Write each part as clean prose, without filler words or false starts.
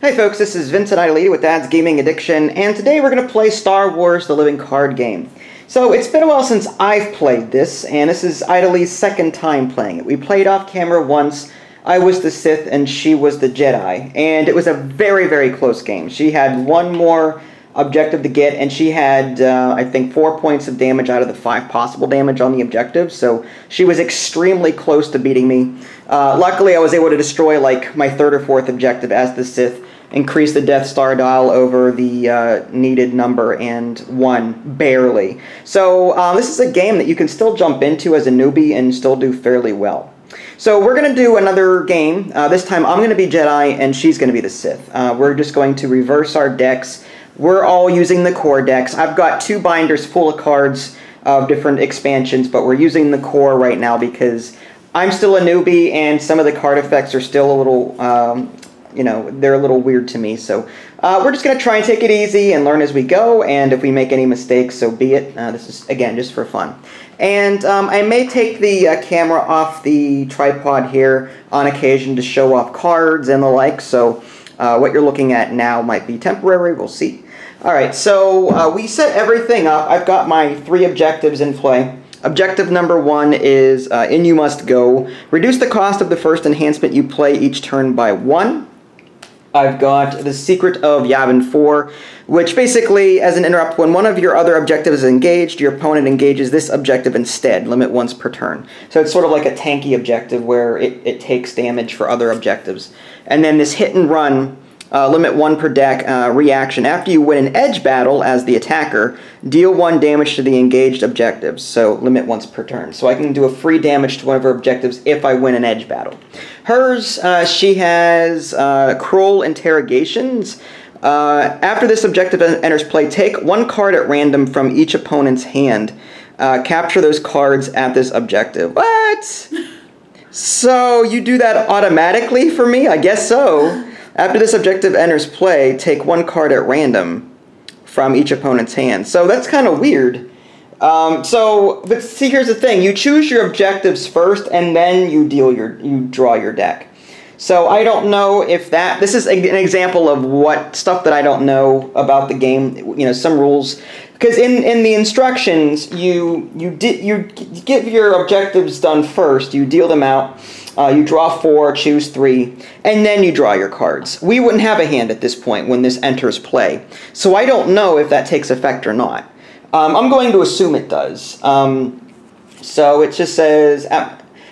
Hey folks, this is Vincent Idolidi with Dad's Gaming Addiction, and today we're going to play Star Wars The Living Card Game. So, it's been a while since I've played this, and this is Idoli's second time playing it. We played off camera once. I was the Sith and she was the Jedi, and it was a very, very close game. She had one more objective to get, and she had, I think, 4 points of damage out of the 5 possible damage on the objective, so she was extremely close to beating me. Luckily, I was able to destroy, like, my 3rd or 4th objective as the Sith, increase the Death Star dial over the needed number, and won, barely. So, this is a game that you can still jump into as a newbie and still do fairly well. So we're going to do another game. This time I'm going to be Jedi and she's going to be the Sith. We're just going to reverse our decks. We're all using the core decks. I've got 2 binders full of cards of different expansions, but we're using the core right now because I'm still a newbie and some of the card effects are still a little, you know, they're a little weird to me. So we're just going to try and take it easy and learn as we go, and if we make any mistakes, so be it. This is, again, just for fun. And I may take the camera off the tripod here on occasion to show off cards and the like, so what you're looking at now might be temporary, we'll see. Alright, so we set everything up. I've got my 3 objectives in play. Objective number 1 is In You Must Go. Reduce the cost of the first enhancement you play each turn by 1. I've got the Secret of Yavin 4, which basically, as an interrupt, when one of your other objectives is engaged, your opponent engages this objective instead, limit once per turn. So it's sort of like a tanky objective where it takes damage for other objectives. And then this Hit and Run, limit 1 per deck, reaction. After you win an edge battle as the attacker, deal 1 damage to the engaged objectives, so limit once per turn. So I can do a free damage to one of her objectives if I win an edge battle. Hers, she has Cruel Interrogations. After this objective enters play, take 1 card at random from each opponent's hand. Capture those cards at this objective. What? So you do that automatically for me? I guess so. After this objective enters play, take 1 card at random from each opponent's hand. So that's kind of weird. But see, here's the thing. You choose your objectives first, and then you draw your deck. So I don't know if this is an example of what stuff that I don't know about the game. You know, some rules. Because in the instructions, you get your objectives done first. You deal them out. You draw 4, choose 3, and then you draw your cards. We wouldn't have a hand at this point when this enters play. So I don't know if that takes effect or not. I'm going to assume it does. So it just says,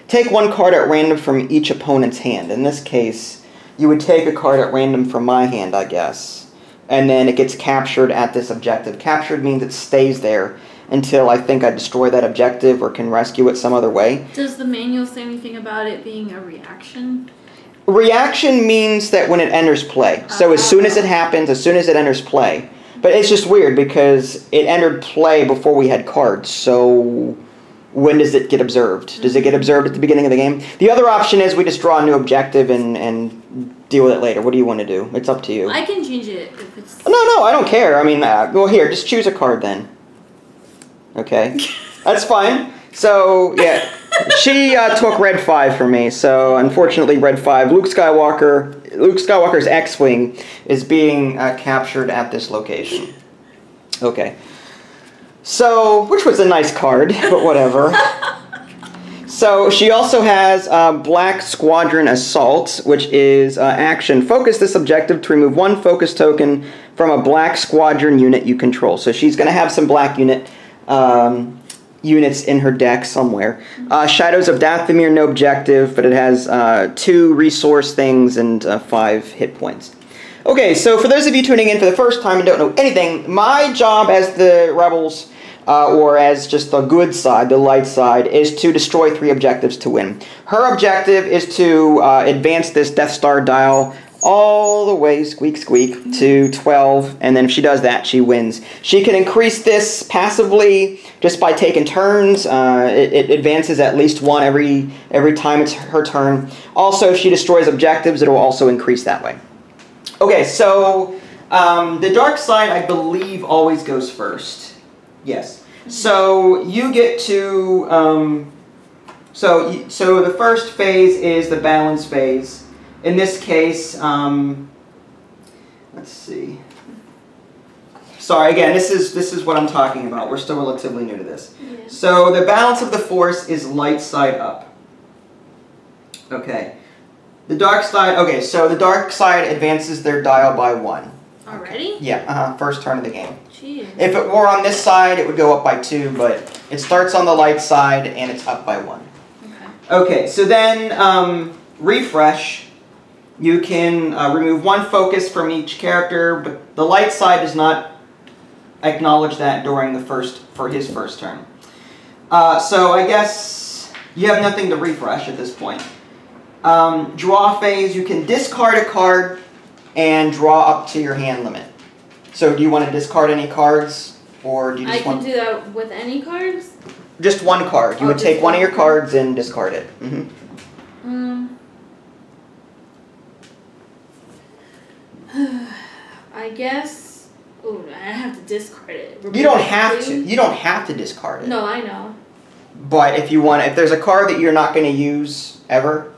take 1 card at random from each opponent's hand. In this case, you would take a card at random from my hand, I guess. And then it gets captured at this objective. Captured means it stays there until I think I destroy that objective or can rescue it some other way. Does the manual say anything about it being a reaction? Reaction means that when it enters play. So as soon as it happens, as soon as it enters play. But it's just weird because it entered play before we had cards. So when does it get observed? Does it get observed at the beginning of the game? The other option is we just draw a new objective and deal with it later. What do you want to do? It's up to you. I can change it if it's... No, I don't care. I mean, well, here, just choose a card then. Okay, that's fine. So, yeah, she took red 5 for me, so unfortunately red 5. Luke Skywalker's X-Wing is being captured at this location. Okay. So, which was a nice card, but whatever. So, she also has Black Squadron Assault, which is action. Focus this objective to remove 1 focus token from a Black Squadron unit you control. So, she's going to have some black units in her deck somewhere. Shadows of Dathomir, no objective, but it has 2 resource things and 5 hit points. Okay, so for those of you tuning in for the first time and don't know anything, my job as the Rebels, or as just the good side, the light side, is to destroy 3 objectives to win. Her objective is to advance this Death Star dial all the way, squeak squeak, to 12, and then if she does that, she wins. She can increase this passively just by taking turns. It advances at least 1 every time it's her turn. Also, if she destroys objectives, it will also increase that way. Okay, so the dark side, I believe, always goes first. Yes. So you get to... So the first phase is the balance phase. In this case, Let's see. Sorry, again, this is what I'm talking about. We're still relatively new to this. Yeah. So the balance of the force is light side up. Okay. The dark side, okay, so the dark side advances their dial by 1. Already? Yeah, first turn of the game. Jeez. If it were on this side, it would go up by 2, but it starts on the light side and it's up by 1. Okay. Okay, so then refresh. You can remove 1 focus from each character, but the light side does not acknowledge that during his first turn. So I guess you have nothing to refresh at this point. Draw phase, you can discard a card and draw up to your hand limit. So do you want to discard any cards, or do you just want... I can do that with any cards? Just 1 card. You would take one of your cards and discard it. I guess... Oh, I have to discard it. You don't have to. You don't have to discard it. No, I know. But if you want, if there's a card that you're not going to use ever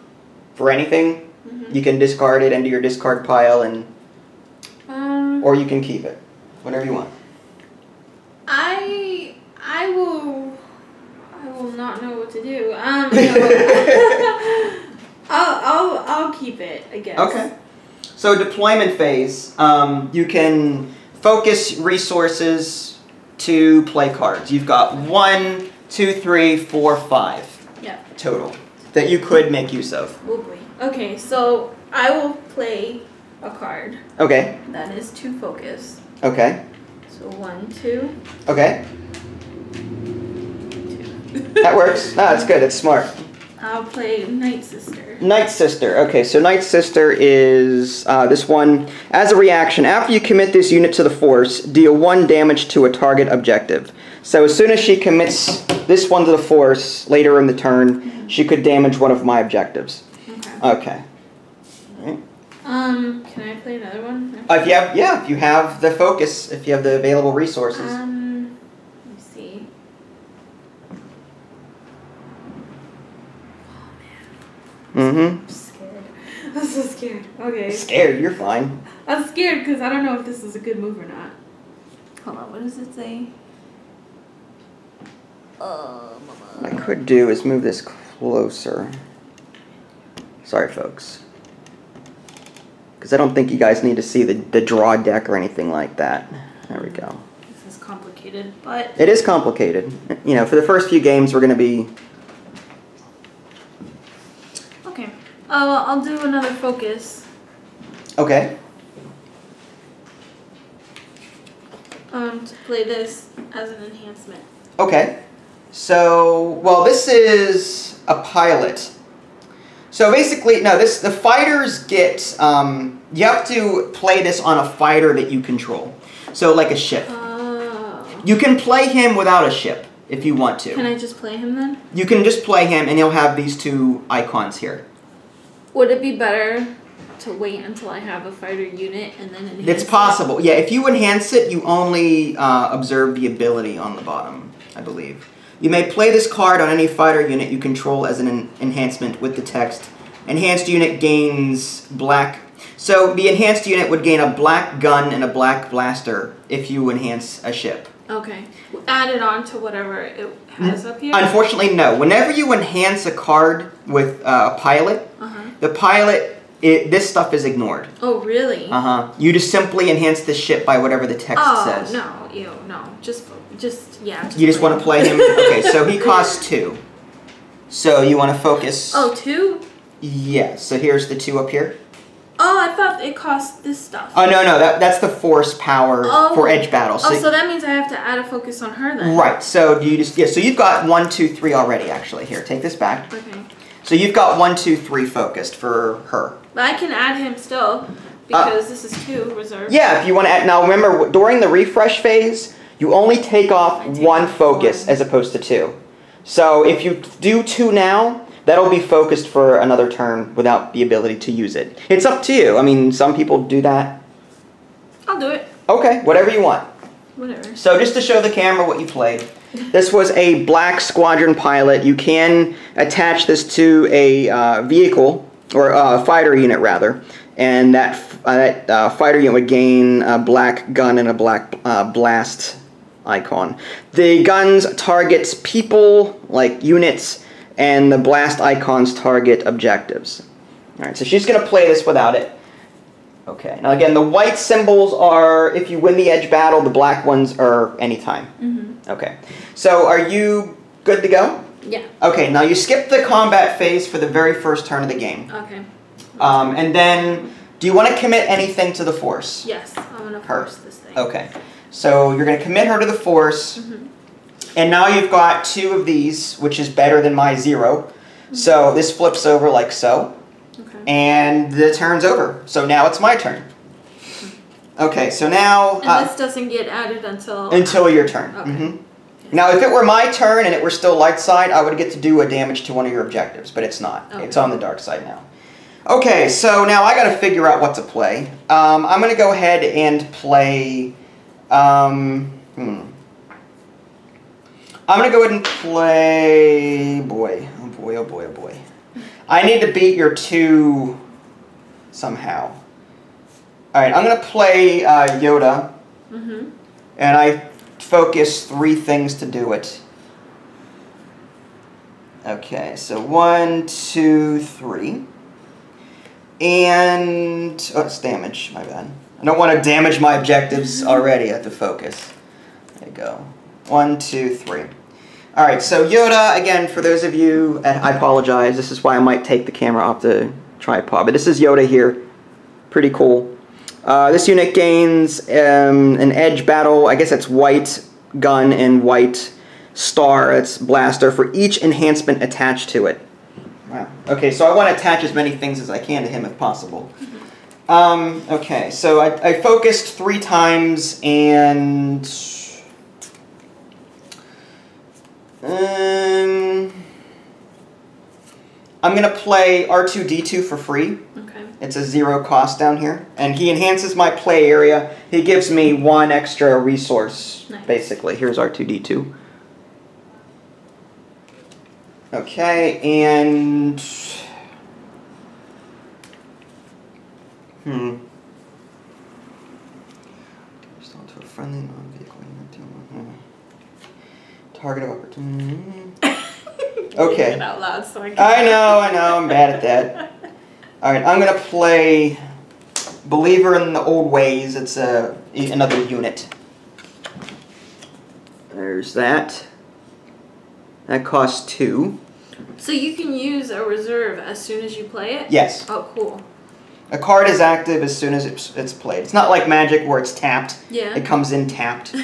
for anything, you can discard it into your discard pile, and or you can keep it, whatever you want. I will not know what to do. No. I'll keep it, I guess. Okay. So deployment phase, you can focus resources to play cards. You've got 1, 2, 3, 4, 5 total that you could make use of. Oh boy. Okay, so I will play a card. Okay. That is 2 focus. Okay. So 1, 2. Okay. 2. That works. No, it's good. It's smart. I'll play Night Sister. Night Sister. Okay, so Night Sister is this one. As a reaction, after you commit this unit to the force, deal 1 damage to a target objective. So as soon as she commits this one to the force later in the turn, she could damage one of my objectives. Okay. All right. Can I play another one? If you have the focus, if you have the available resources. Let me see. I'm scared. I'm so scared. Okay. Scared? You're fine. I'm scared because I don't know if this is a good move or not. Hold on, what does it say? What I could do is move this closer. Sorry, folks. Because I don't think you guys need to see the draw deck or anything like that. There we go. This is complicated, but... It is complicated. You know, for the first few games, we're going to be... Okay. I'll do another focus. Okay. To play this as an enhancement. Okay. So, well, this is a pilot. So basically, no, the fighters get, you have to play this on a fighter that you control. So like a ship. You can play him without a ship if you want to. Can I just play him then? You can just play him and he'll have these 2 icons here. Would it be better to wait until I have a fighter unit and then enhance It's possible. Yeah, if you enhance it, you only observe the ability on the bottom, I believe. You may play this card on any fighter unit you control as an enhancement with the text. Enhanced unit gains black. So the enhanced unit would gain a black gun and a black blaster if you enhance a ship. Okay. Add it on to whatever it has up here? Unfortunately, no. Whenever you enhance a card with a pilot, the pilot, this stuff is ignored. Oh, really? You just simply enhance the ship by whatever the text says. Oh, no. Ew, no. Yeah. You just want to play him? Okay, so he costs 2. So you want to focus... Oh, 2? Yeah, so here's the 2 up here. Oh, I thought it cost this stuff. Oh, no, that's the force power for edge battle. So, so that means I have to add a focus on her then? Right, so you just... Yeah, so you've got 1, 2, 3 already, actually. Here, take this back. Okay. So you've got 1, 2, 3 focused for her. But I can add him still, because this is 2 reserved. Yeah, if you want to add... Now, remember, during the refresh phase, you only take off 1 focus as opposed to 2. So if you do 2 now, that'll be focused for another turn without the ability to use it. It's up to you. I mean, some people do that. I'll do it. Okay, whatever you want. Whatever. So just to show the camera what you played, this was a black squadron pilot. You can attach this to a vehicle, or a fighter unit rather, and that fighter unit would gain a black gun and a black blast icon. The guns targets people, like units, and the blast icons target objectives. Alright, so she's going to play this without it. Okay, now again, the white symbols are if you win the edge battle, the black ones are anytime. Okay, so are you good to go? Yeah. Okay, now you skip the combat phase for the very first turn of the game. Okay. And then, do you want to commit anything to the Force? Yes, I'm going to force this thing. Okay, so you're going to commit her to the Force, and now you've got 2 of these, which is better than my 0. So this flips over like so. And the turn's over. So now it's my turn. Okay, so now... And this doesn't get added until... Until your turn. Okay. Now, if it were my turn and it were still light side, I would get to do a damage to one of your objectives, but it's not. Okay. It's on the dark side now. Okay, so now I got to figure out what to play. I'm going to go ahead and play... I'm going to go ahead and play... Boy, oh boy, oh boy, oh boy. I need to beat your 2 somehow. Alright, I'm going to play Yoda. And I focus 3 things to do it. Okay, so 1, 2, 3. And... Oh, it's damage. My bad. I don't want to damage my objectives already. I have to focus. There you go. 1, 2, 3. Alright, so Yoda, again, for those of you, I apologize, this is why I might take the camera off the tripod, but this is Yoda here. Pretty cool. This unit gains an edge battle, I guess that's white gun and white star, it's blaster, for each enhancement attached to it. Wow. Okay, so I want to attach as many things as I can to him if possible. Okay, so I focused 3 times and... I'm going to play R2-D2 for free. Okay. It's a 0 cost down here. And he enhances my play area. He gives me 1 extra resource, basically. Here's R2-D2. Okay, and... Respond to a friendly non-vehicle. Target of opportunity. Okay. It out loud so I know, I'm bad at that. Alright, I'm going to play Believer in the Old Ways. It's another unit. There's that. That costs 2. So you can use a reserve as soon as you play it? Yes. Oh, cool. A card is active as soon as it's played. It's not like Magic where it's tapped. Yeah. It comes in tapped.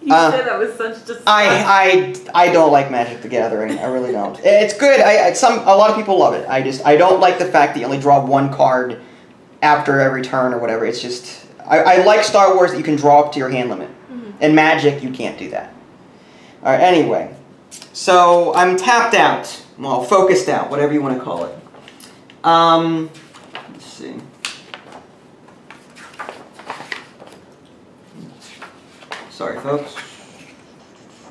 You said that with such disgust. I don't like Magic the Gathering. I really don't. It's good. A lot of people love it. I don't like the fact that you only draw 1 card after every turn or whatever. It's just I like Star Wars that you can draw up to your hand limit. In Magic, you can't do that. All right. Anyway, so I'm tapped out. Well, focused out, whatever you want to call it. Let's see. Sorry, folks.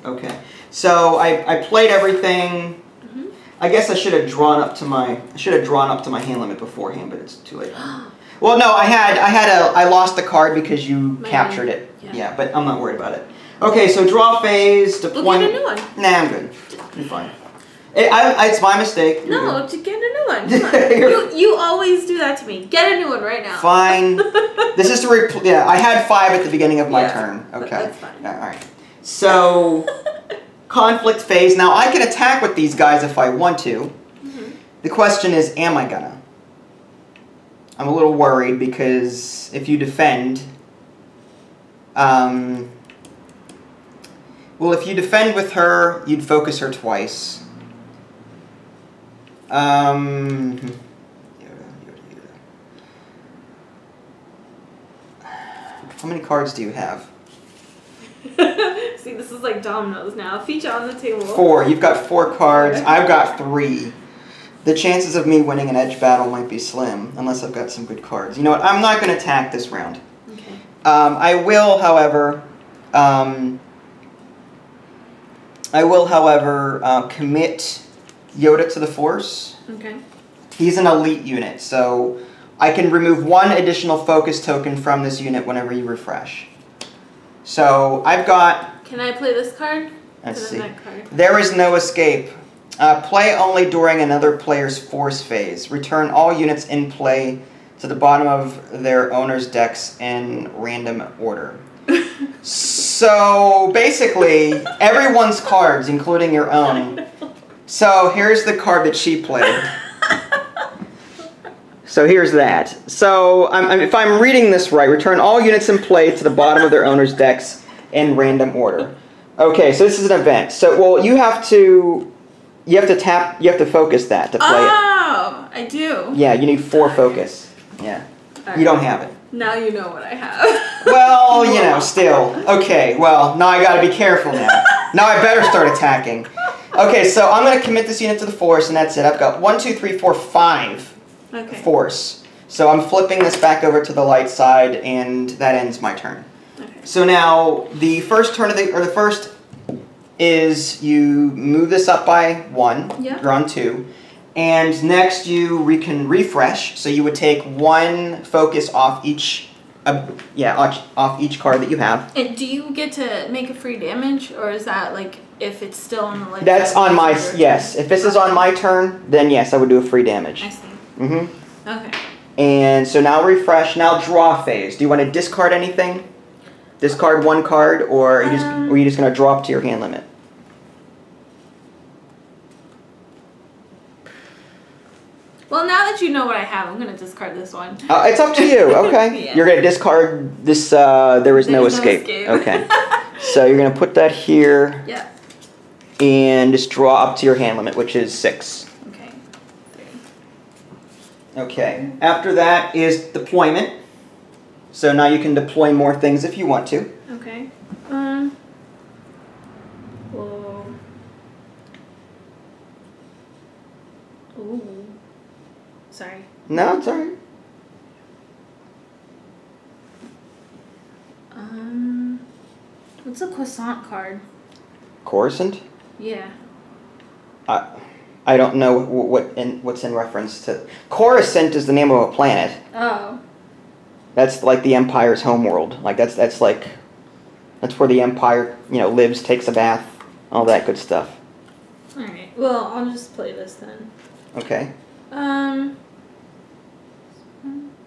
Okay, so I played everything. I guess I should have drawn up to my hand limit beforehand, but it's too late. Well, no, I lost the card because you captured it. Yeah, but I'm not worried about it. Okay, so draw phase, deployment. We'll get a new one. Nah, I'm good. You're fine. It's my mistake. No, to get a new one. Come on. You always do that to me. Get a new one right now. Fine. This is to yeah, I had 5 at the beginning of my turn. Okay. That's fine. All right. So, conflict phase. Now, I can attack with these guys if I want to. The question is, am I gonna? I'm a little worried because if you defend... well, if you defend with her, you'd focus her twice. How many cards do you have? See, this is like dominoes now. Feet on the table. 4. You've got 4 cards. I've got 3. The chances of me winning an edge battle might be slim, unless I've got some good cards. You know what? I'm not going to attack this round. Okay. I will, however, commit Yoda to the Force. Okay. He's an elite unit, so I can remove one additional focus token from this unit whenever you refresh. So I've got... Can I play this card? Let's see. There is no escape. Play only during another player's force phase. Return all units in play to the bottom of their owner's decks in random order. So basically, everyone's cards, including your own. So here's the card that she played. So here's that. So if I'm reading this right, return all units in play to the bottom of their owner's decks in random order. Okay, so this is an event. So well, you have to focus that to play it. Oh, I do. Yeah, you need 4 focus. Yeah. Right. You don't have it. Now you know what I have. Well, you know, still. Okay, well, now I gotta be careful now. Now I better start attacking. Okay, so I'm gonna commit this unit to the force, and that's it. I've got 1, 2, 3, 4, 5 force. So I'm flipping this back over to the light side, and that ends my turn. Okay. So now the first turn of the first is you move this up by 1. Yeah. You're on 2. And next you can refresh, so you would take 1 focus off each off each card that you have. And do you get to make a free damage, or is that like if it's still on the light? That's on my yes. If this is on my turn, then yes, I would do a free damage. I see. Mm-hmm. Okay. And so now refresh. Now draw phase. Do you want to discard anything? Discard 1 card, or are you just going to draw up to your hand limit? Well, now that you know what I have, I'm going to discard this one. It's up to you. Okay. Yeah. You're going to discard this. There is no escape. Okay. So you're going to put that here. Yeah. And just draw up to your hand limit, which is 6. Okay. 3. Okay. After that is deployment. So now you can deploy more things if you want to. Okay. Whoa. Ooh. Sorry. No, it's alright. What's a croissant card? Coruscant? Yeah. I don't know what's in reference to... Coruscant is the name of a planet. Oh. That's like the Empire's homeworld. Like that's where the Empire, lives, takes a bath, all that good stuff. Alright. Well, I'll just play this then. Okay. Oh,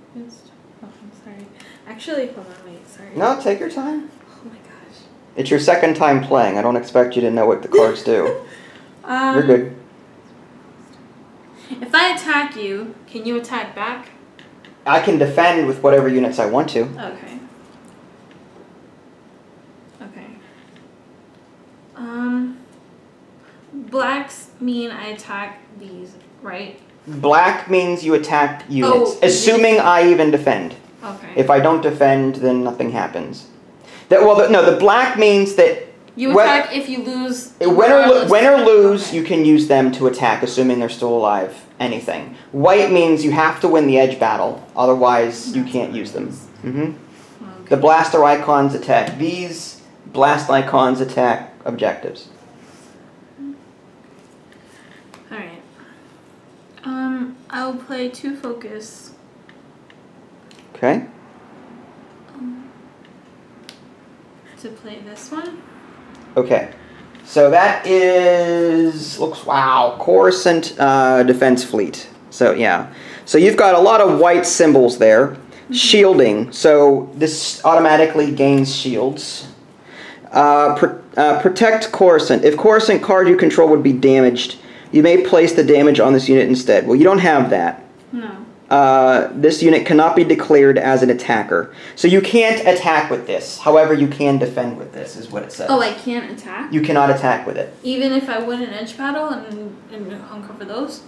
I'm sorry. Actually, hold on, wait, sorry. No, take your time. Oh my gosh. It's your second time playing. I don't expect you to know what the cards do. You're good. If I attack you, can you attack back? I can defend with whatever units I want to. Okay. Okay. Blacks mean I attack these, right? Black means you attack units, assuming I even defend. Okay. If I don't defend, then nothing happens. The black means that you attack if you lose. Win or lose, you can use them to attack, assuming they're still alive. Anything. White means you have to win the edge battle, otherwise you can't use them. Mm-hmm. Okay. The blaster icons attack these. Blast icons attack objectives. All right. I'll play 2 focus. Okay. To play this one. Okay. So that wow, Coruscant Defense Fleet. So yeah. So you've got a lot of white symbols there. Mm-hmm. Shielding. So this automatically gains shields. Protect Coruscant. If Coruscant card you control would be damaged, you may place the damage on this unit instead. Well, you don't have that. No. This unit cannot be declared as an attacker. So you can't attack with this. However, you can defend with this, is what it says. Oh, I can't attack? You cannot attack with it. Even if I win an edge battle and uncover those?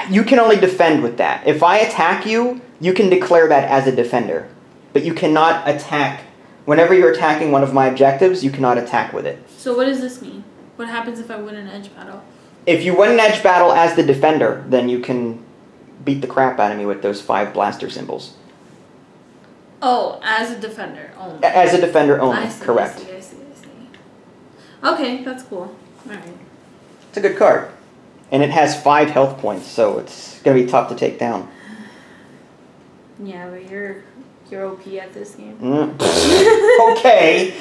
You can only defend with that. If I attack you, you can declare that as a defender. But you cannot attack. Whenever you're attacking one of my objectives, you cannot attack with it. So what does this mean? What happens if I win an edge battle? If you win an edge battle as the defender, then you can beat the crap out of me with those 5 blaster symbols. Oh, as a defender only. As a defender only, I see, correct. I see. Okay, that's cool. Alright. It's a good card. And it has 5 health points, so it's going to be tough to take down. Yeah, but you're OP at this game. Okay.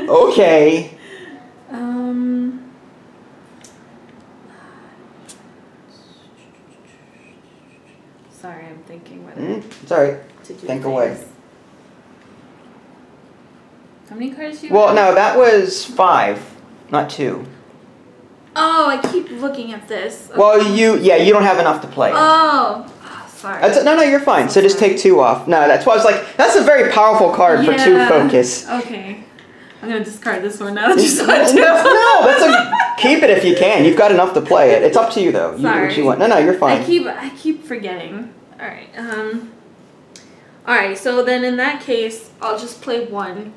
Okay. Sorry, I'm thinking whether it's alright. to do Think things. away. How many cards do you Well, have? no, that was 5, not 2. Oh, I keep looking at this. Okay. Well, you don't have enough to play. Oh, sorry. No, you're fine. So just take 2 off. No, that's why I was like, that's a very powerful card for 2 focus. Okay. I'm going to discard this one now that you saw it. No, keep it if you can. You've got enough to play it. It's up to you, though. You do what you want. No, you're fine. I keep forgetting. All right. All right, so then in that case, I'll just play 1.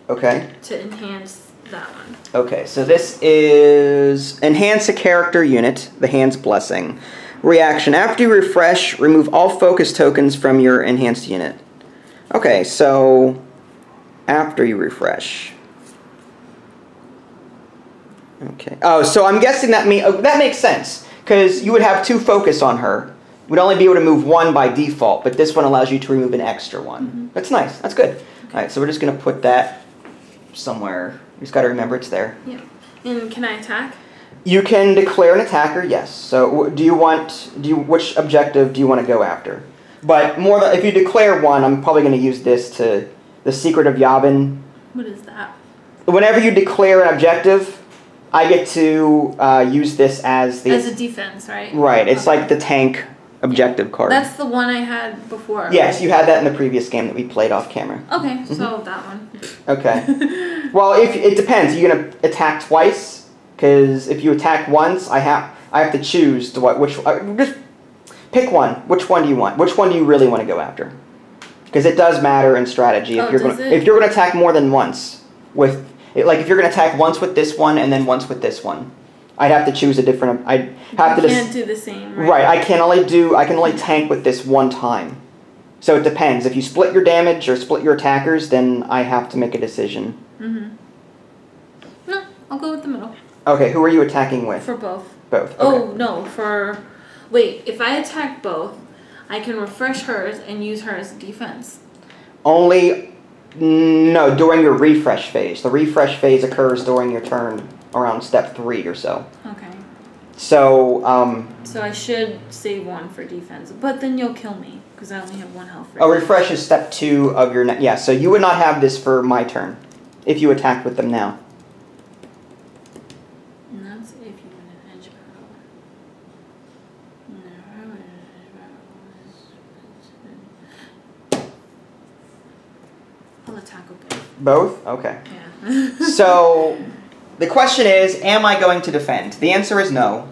Okay. To enhance that one. Okay, so this is enhance a character unit, the Hand's Blessing. Reaction. After you refresh, remove all focus tokens from your enhanced unit. Okay, so after you refresh. Okay. Oh, so I'm guessing that makes sense, because you would have 2 focus on her. You would only be able to move 1 by default, but this one allows you to remove an extra one. Mm-hmm. That's nice. That's good. Okay. All right, so we're just going to put that somewhere. You just got to remember it's there. Yeah. And can I attack? You can declare an attacker, yes. So which objective do you want to go after? But if you declare one, I'm probably going to use this to the Secret of Yavin. What is that? Whenever you declare an objective, I get to use this as a defense, right? Right. It's like the tank objective card. That's the one I had before. Yes, right? you had that in the previous game that we played off camera. Okay, so that one. Okay. Well, it depends. You're gonna attack twice, because if you attack once, I have to choose just pick one. Which one do you want? Which one do you really want to go after? Because it does matter in strategy if you're gonna attack more than once with if you're gonna attack once with this one and then once with this one. I'd have to choose a different. I'd have to. You can't do the same. Right. I can only tank with this one time. So it depends. If you split your damage or split your attackers, then I have to make a decision. Mhm. No, I'll go with the middle. Okay. Who are you attacking with? For both. Both. Okay. Oh no! Wait. If I attack both, I can refresh hers and use her as a defense. Only. No, during your refresh phase. The refresh phase occurs during your turn. Around step 3 or so. Okay. So, So I should save 1 for defense, but then you'll kill me because I only have 1 health. Oh, refresh is step 2 of your yeah. So you would not have this for my turn, if you attacked with them now. And that's if you win an edge battle. I'll attack with both. Both? Okay. Yeah. So. The question is, am I going to defend? The answer is no.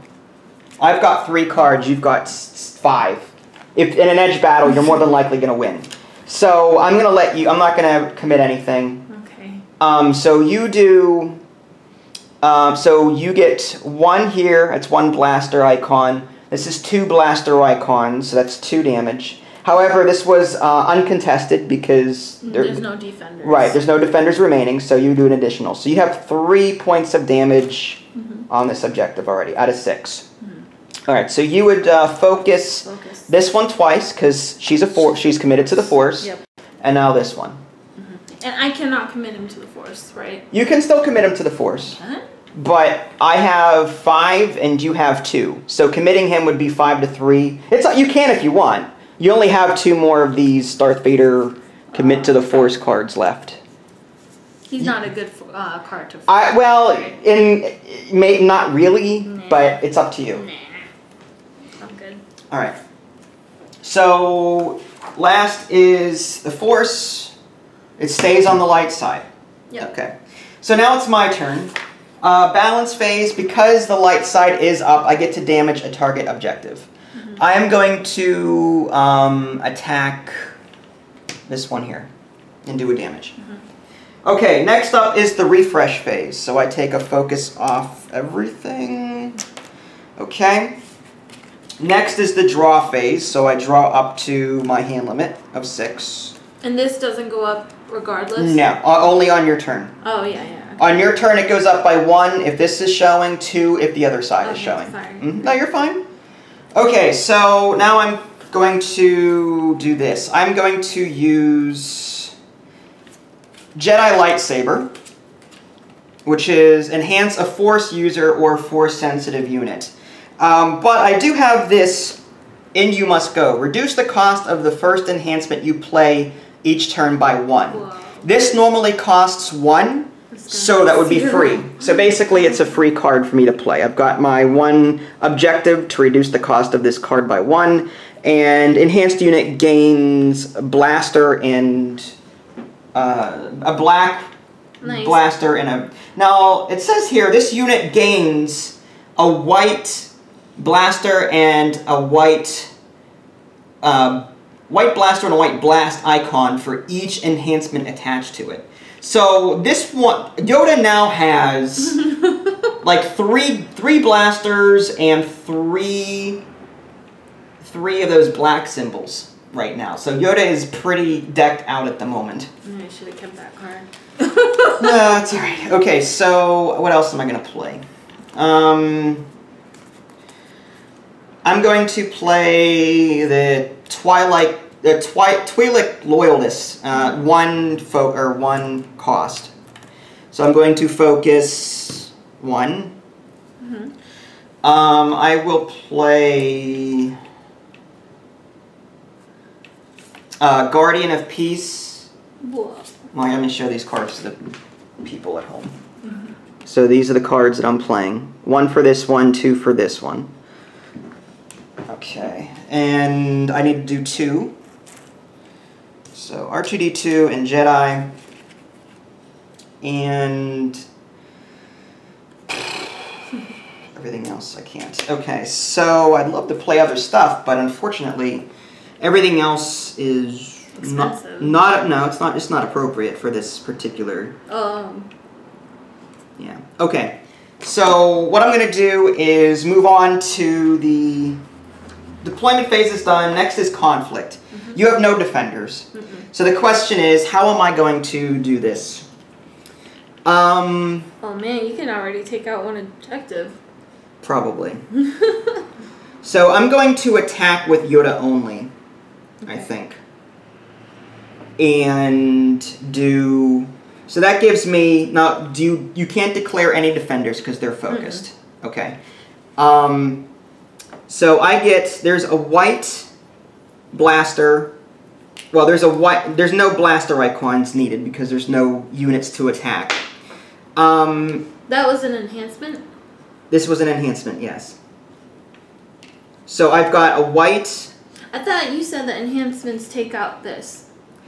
I've got 3 cards, you've got 5. If in an edge battle, you're more than likely going to win. So I'm going to let you, I'm not going to commit anything. Okay. So you do, so you get 1 here, that's 1 blaster icon. This is 2 blaster icons, so that's 2 damage. However, this was uncontested because there's no defenders. Right, there's no defenders remaining, so you do an additional. So you have 3 points of damage on this objective already, out of 6. All right, so you would focus this one twice because she's committed to the Force. Yep. And now this one. And I cannot commit him to the Force, right? You can still commit him to the Force. Huh? But I have 5 and you have 2. So committing him would be 5 to 3. You can if you want. You only have 2 more of these Darth Vader commit to the Force cards left. He's not a good card to not really, but it's up to you. Nah. I'm good. All right. So last is the Force. It stays on the light side. Yep. Okay. So now it's my turn. Balance phase, because the light side is up, I get to damage a target objective. I am going to attack this one here and do a damage. Okay, next up is the refresh phase. So I take a focus off everything. Okay. Next is the draw phase. So I draw up to my hand limit of 6. And this doesn't go up regardless? No, only on your turn. Oh, yeah, yeah. Okay. On your turn, it goes up by 1 if this is showing, 2 if the other side is showing. Sorry. No, you're fine. Okay, so now I'm going to do this. I'm going to use Jedi Lightsaber, which is enhance a Force user or Force sensitive unit. But I do have this in You Must Go. Reduce the cost of the first enhancement you play each turn by 1. Whoa. This normally costs 1, so that would be free. So basically it's a free card for me to play. I've got my 1 objective to reduce the cost of this card by 1, and enhanced unit gains blaster and a black blaster and a... Now, it says here, this unit gains a white blaster and a white blaster and a white blast icon for each enhancement attached to it. So this one, Yoda now has like three blasters and three of those black symbols right now. So Yoda is pretty decked out at the moment. I should have kept that card. No, it's alright. Okay, so what else am I going to play? I'm going to play the Twi'lek Loyalist, 1 cost. So I'm going to focus 1. Mm-hmm. I will play Guardian of Peace. Whoa. Well, let me show these cards to the people at home. Mm-hmm. So these are the cards that I'm playing. 1 for this one, 2 for this one. Okay, and I need to do 2. So R2-D2 and Jedi, and everything else I can't. Okay, so I'd love to play other stuff, but unfortunately, everything else is expensive. It's not appropriate for this particular. Yeah. Okay. So what I'm going to do is move on to the deployment phase is done. Next is conflict. Mm-hmm. You have no defenders. Mm-hmm. So the question is, how am I going to do this? Oh man, you can already take out 1 objective. Probably. So I'm going to attack with Yoda only, okay. I think. And do... So that gives me... Now, you can't declare any defenders because they're focused. Mm-hmm. Okay. So I get... There's a white blaster... Well, there's no blaster icons needed because there's no units to attack. That was an enhancement? This was an enhancement, yes. So I've got a white... I thought you said the enhancements take out this.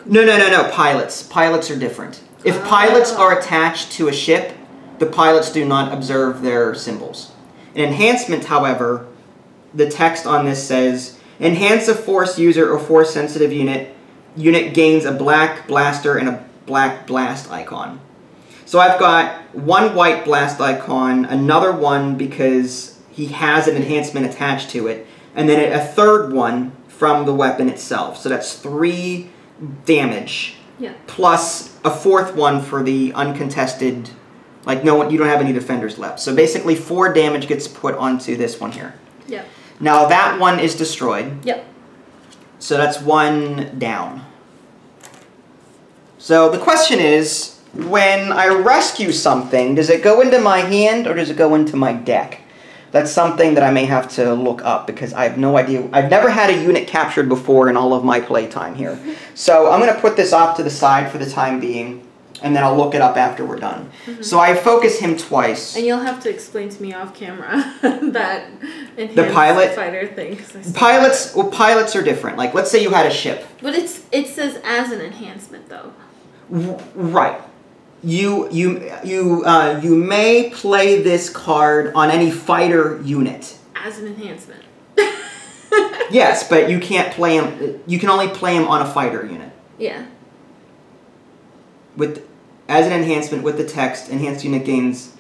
No, pilots. Pilots are different. If pilots are attached to a ship, the pilots do not observe their symbols. An enhancement, however, the text on this says, enhance a Force user or Force sensitive unit. Unit gains a black blaster and a black blast icon. So I've got 1 white blast icon, another one because he has an enhancement attached to it, and then a third one from the weapon itself. So that's 3 damage. Yeah. Plus a 4th one for the uncontested, like you don't have any defenders left. So basically 4 damage gets put onto this one here. Yeah. Now that one is destroyed. Yep. So that's 1 down. So the question is, when I rescue something, does it go into my hand or does it go into my deck? That's something that I may have to look up because I have no idea. I've never had a unit captured before in all of my playtime here. So I'm going to put this off to the side for the time being, and then I'll look it up after we're done. Mm-hmm. So I focus him twice. And you'll have to explain to me off camera that enhanced the pilot fighter thing. Pilots are different. Like, let's say you had a ship. But it says as an enhancement, though. Right. You may play this card on any fighter unit. As an enhancement. Yes, but you can't play him. You can only play him on a fighter unit. Yeah. As an enhancement with the text, enhanced unit gains.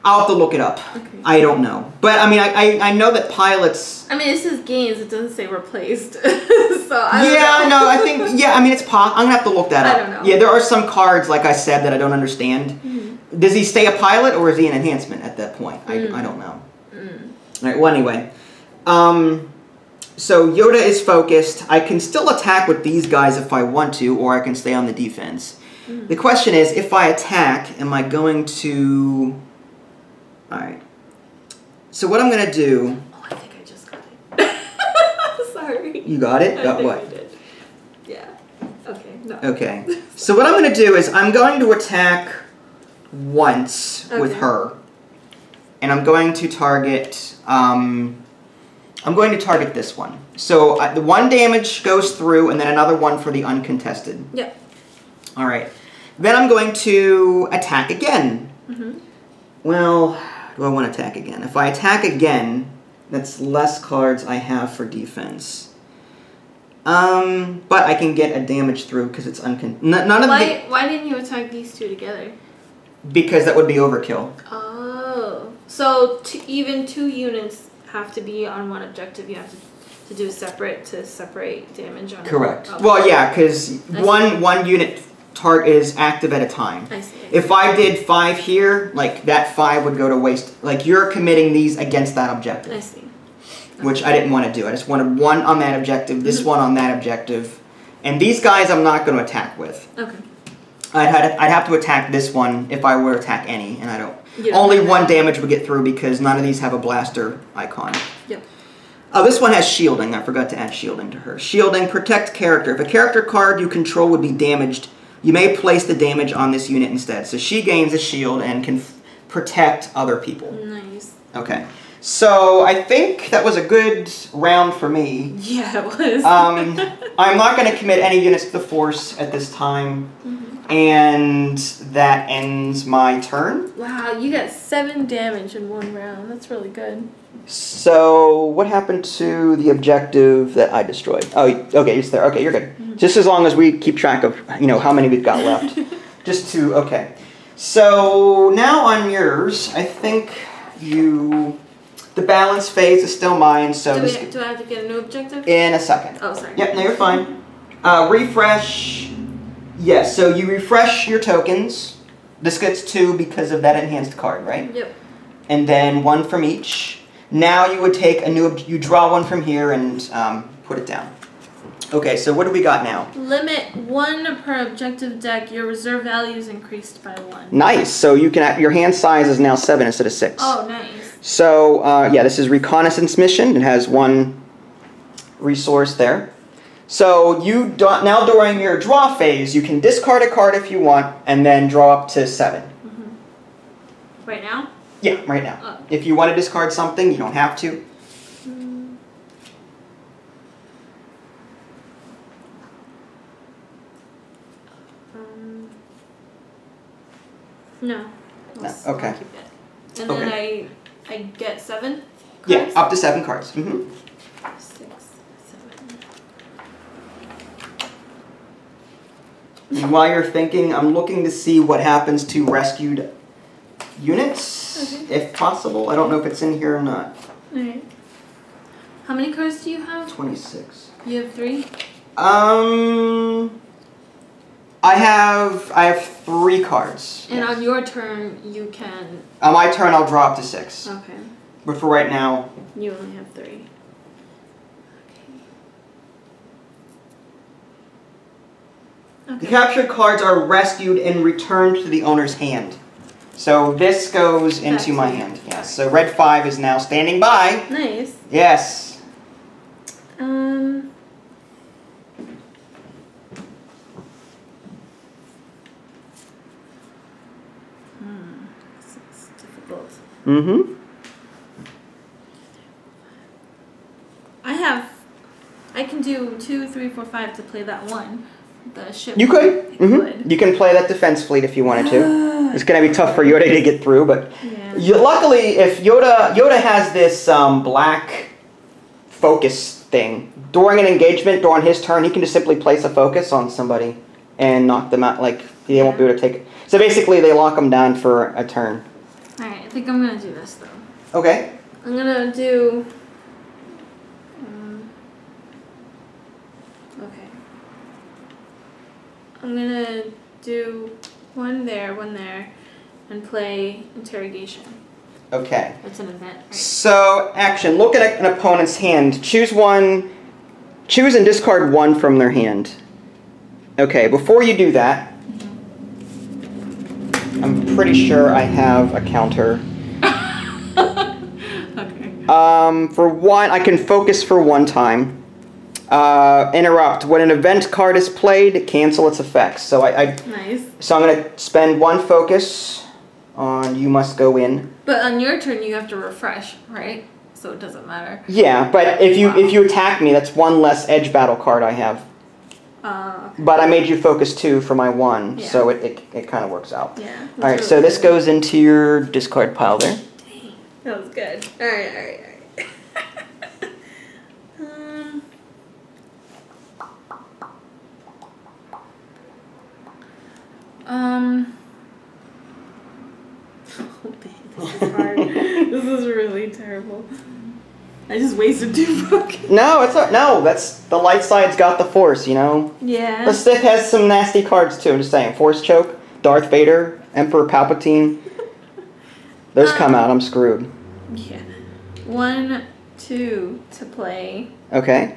I'll have to look it up. Okay. I don't know, but I mean, I know that pilots. I mean, it says gains. It doesn't say replaced. So I don't know. No, I think I mean, it's I'm gonna have to look that up. I don't know. Yeah, there are some cards, like I said, that I don't understand. Mm-hmm. Does he stay a pilot or is he an enhancement at that point? I don't know. Mm. All right. Well, anyway, So Yoda is focused. I can still attack with these guys if I want to, or I can stay on the defense. The question is, if I attack, am I going to... Alright. So what I'm going to do... Oh, I think I just got it. Sorry. You got it? I Got think what? I did. Yeah. Okay, no. Okay. So what I'm going to do is I'm going to attack once with her. And I'm going to target... I'm going to target this one. So the 1 damage goes through, and then another one for the uncontested. Yep. All right. Then I'm going to attack again. Well, do I want to attack again? If I attack again, that's less cards I have for defense. But I can get a damage through because it's Why didn't you attack these two together? Because that would be overkill. Oh. So even 2 units have to be on one objective. You have to do separate damage on. Correct. Okay. Well, yeah, because one unit target is active at a time. I see. If I did 5 here, like that 5 would go to waste. Like you're committing these against that objective. I see. Which I didn't want to do. I just wanted 1 on that objective, this one on that objective, and these guys I'm not going to attack with. Okay. I'd have to attack this one if I were to attack any, and I don't. Only 1 damage would get through because none of these have a blaster icon. Yep. This one has shielding. I forgot to add shielding to her. Shielding, protect character. If a character card you control would be damaged, you may place the damage on this unit instead. So she gains a shield and can protect other people. Nice. Okay. So I think that was a good round for me. Yeah, it was. I'm not going to commit any units to the Force at this time. And that ends my turn. Wow, you got 7 damage in 1 round. That's really good. So, what happened to the objective that I destroyed? Oh, okay, it's there. Okay, you're good. Just as long as we keep track of, how many we've got left. Okay. So, now on yours, I think the balance phase is still mine, so... Do I have to get a new objective? In a second. Oh, sorry. Yep, no, you're fine. Refresh... Yes, so you refresh your tokens. This gets 2 because of that enhanced card, right? Yep. And then 1 from each. Now you would take you draw 1 from here and put it down. Okay, so what do we got now? Limit 1 per objective deck. Your reserve value is increased by 1. Nice. So you can your hand size is now 7 instead of 6. Oh, nice. So yeah, this is reconnaissance mission. It has 1 resource there. So now during your draw phase, you can discard a card if you want, and then draw up to 7. Right now? Yeah, right now. Oh. If you want to discard something, you don't have to. No. Okay. I'll keep it. And then I get 7 cards? Yeah, up to 7 cards. 6, 7. And while you're thinking, I'm looking to see what happens to rescued units, if possible. I don't know if it's in here or not. Alright. How many cards do you have? 26. You have 3? I have 3 cards. And on your turn, you can... On my turn, I'll draw up to 6. Okay. But for right now... You only have 3. Okay. The captured cards are rescued and returned to the owner's hand. So this goes into my hand. Yes. So red 5 is now standing by. Nice. Yes. This is difficult. I can do 2, 3, 4, 5 to play that 1. The ship. You could. You can play that defense fleet if you wanted to. It's going to be tough for Yoda to get through, but luckily, if Yoda has this black focus thing during an engagement, during his turn, he can just simply place a focus on somebody and knock them out. Like they won't be able to take it. So basically, they lock them down for a turn. All right, I think I'm gonna do this though. Okay. I'm gonna do. I'm gonna do 1 there, 1 there, and play interrogation. Okay. It's an event, right? So, action. Look at an opponent's hand. Choose one. Choose and discard one from their hand. Okay, before you do that, I'm pretty sure I have a counter. Okay. For one, I can focus for one time. Interrupt. When an event card is played, cancel its effects. So Nice. So I'm going to spend one focus on you must go in. But on your turn, you have to refresh, right? So it doesn't matter. Yeah, but if you attack me, that's one less edge battle card I have. Okay. But I made you focus 2 for my 1, Yeah. so it kind of works out. Yeah. All right, so this goes into your discard pile there. Dang, that was good. All right. Oh, dang, this is hard. This is really terrible. I just wasted 2 focus. No, it's not. No, that's the light side's got the force. You know. Yeah. The Sith has some nasty cards too. I'm just saying. Force choke, Darth Vader, Emperor Palpatine. Those come out. I'm screwed. Yeah. 1, 2 to play. Okay.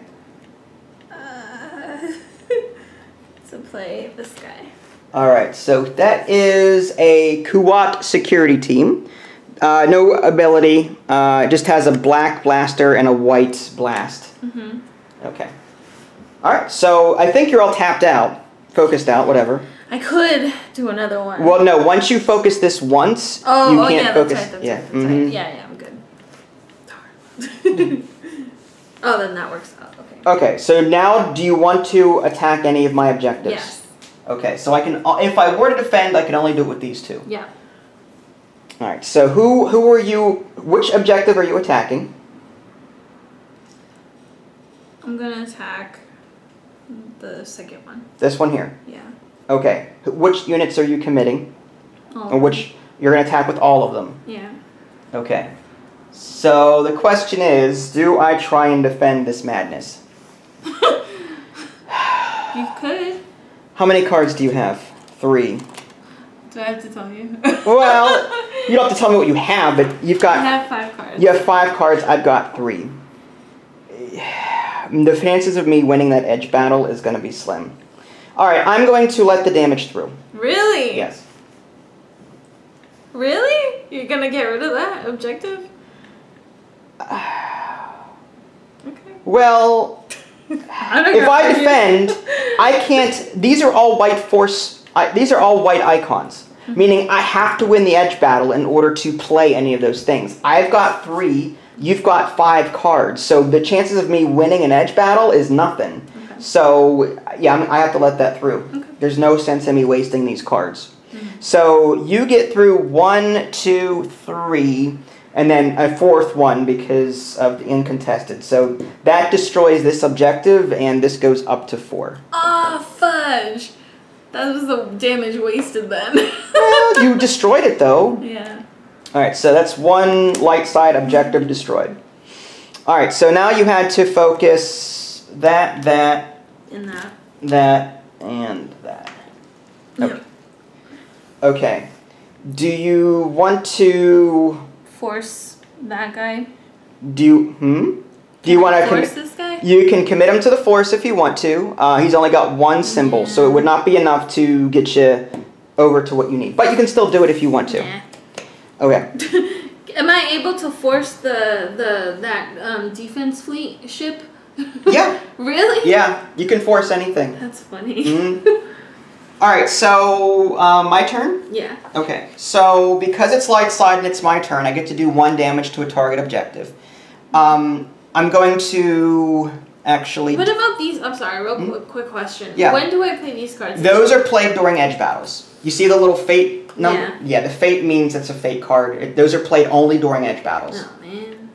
To play this guy. All right. So that is a Kuwat security team. No ability. It just has a black blaster and a white blast. Mm-hmm. Okay. All right. So I think you're all tapped out, focused out, whatever. I could do another one. Well, no. Once you focus this once, you can't yeah, focus. that's right. Yeah. That's Mm-hmm. right. Yeah, I'm good. Oh, then that works out. Okay. Okay. So now, do you want to attack any of my objectives? Yes. Okay. So I can, if I were to defend, I can only do it with these 2. Yeah. All right. So who are you? Which objective are you attacking? I'm gonna attack the second one. This one here. Yeah. Okay. Which units are you committing? Oh. Or which you're going to attack with all of them? Yeah. Okay. So the question is, do I try and defend this madness? You could. How many cards do you have? 3. Do I have to tell you? Well, you don't have to tell me what you have, but you've got... I have 5 cards. You have 5 cards, I've got 3. The chances of me winning that edge battle is going to be slim. Alright, I'm going to let the damage through. Really? Yes. Really? You're gonna get rid of that objective? Okay. Well, if I defend, I can't... These are all white force... these are all white icons. Mm-hmm. Meaning I have to win the edge battle in order to play any of those things. I've got 3, you've got 5 cards. So the chances of me winning an edge battle is nothing. Okay. So, yeah, I have to let that through. Okay. There's no sense in me wasting these cards. Mm-hmm. So you get through 1, 2, 3... and then a 4th one because of the uncontested. So that destroys this objective, and this goes up to 4. Ah, fudge! That was the damage wasted then. Well, you destroyed it, though. Yeah. Alright, so that's 1 light side objective destroyed. Alright, so now you had to focus that, and that. That, and that. Okay. Yep. Okay. Do you want to... force that guy? Do you want to force this guy? You can commit him to the force if you want to. He's only got 1 symbol, Yeah. so it would not be enough to get you over to what you need. But you can still do it if you want to. Nah. Okay. Am I able to force that defense fleet ship? Yeah. Really? Yeah, you can force anything. That's funny. All right, so my turn? Yeah. Okay, so because it's light side and it's my turn, I get to do 1 damage to a target objective. I'm going to actually... What about these? I'm sorry, quick question. Yeah. When do I play these cards? Those are played during edge battles. You see the little fate number? Yeah. Yeah, the fate means it's a fate card. Those are played only during edge battles. Oh, man.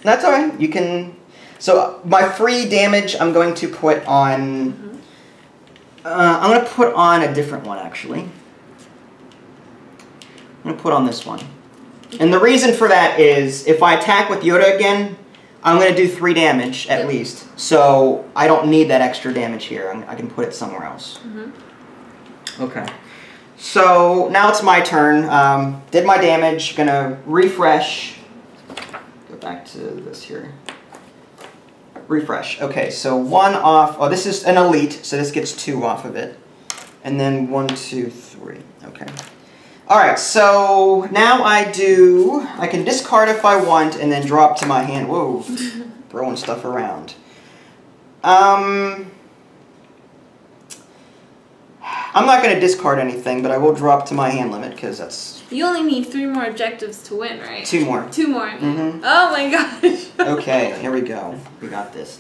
That's alright, you can... So, my free damage I'm going to put on... I'm going to put on a different one, actually. I'm going to put on this one. And the reason for that is, if I attack with Yoda again, I'm going to do 3 damage, at least. So, I don't need that extra damage here. I can put it somewhere else. Okay. So now it's my turn. Did my damage. Gonna refresh. Go back to this here. Refresh. Okay, so 1 off. Oh, this is an elite, so this gets 2 off of it. And then 1, 2, 3. Okay. Alright, so now I can discard if I want and then drop to my hand. Whoa, throwing stuff around. I'm not going to discard anything, but I will drop to my hand limit because that's... You only need 3 more objectives to win, right? 2 more. 2 more. Mm-hmm. Oh my gosh. Okay, here we go. We got this.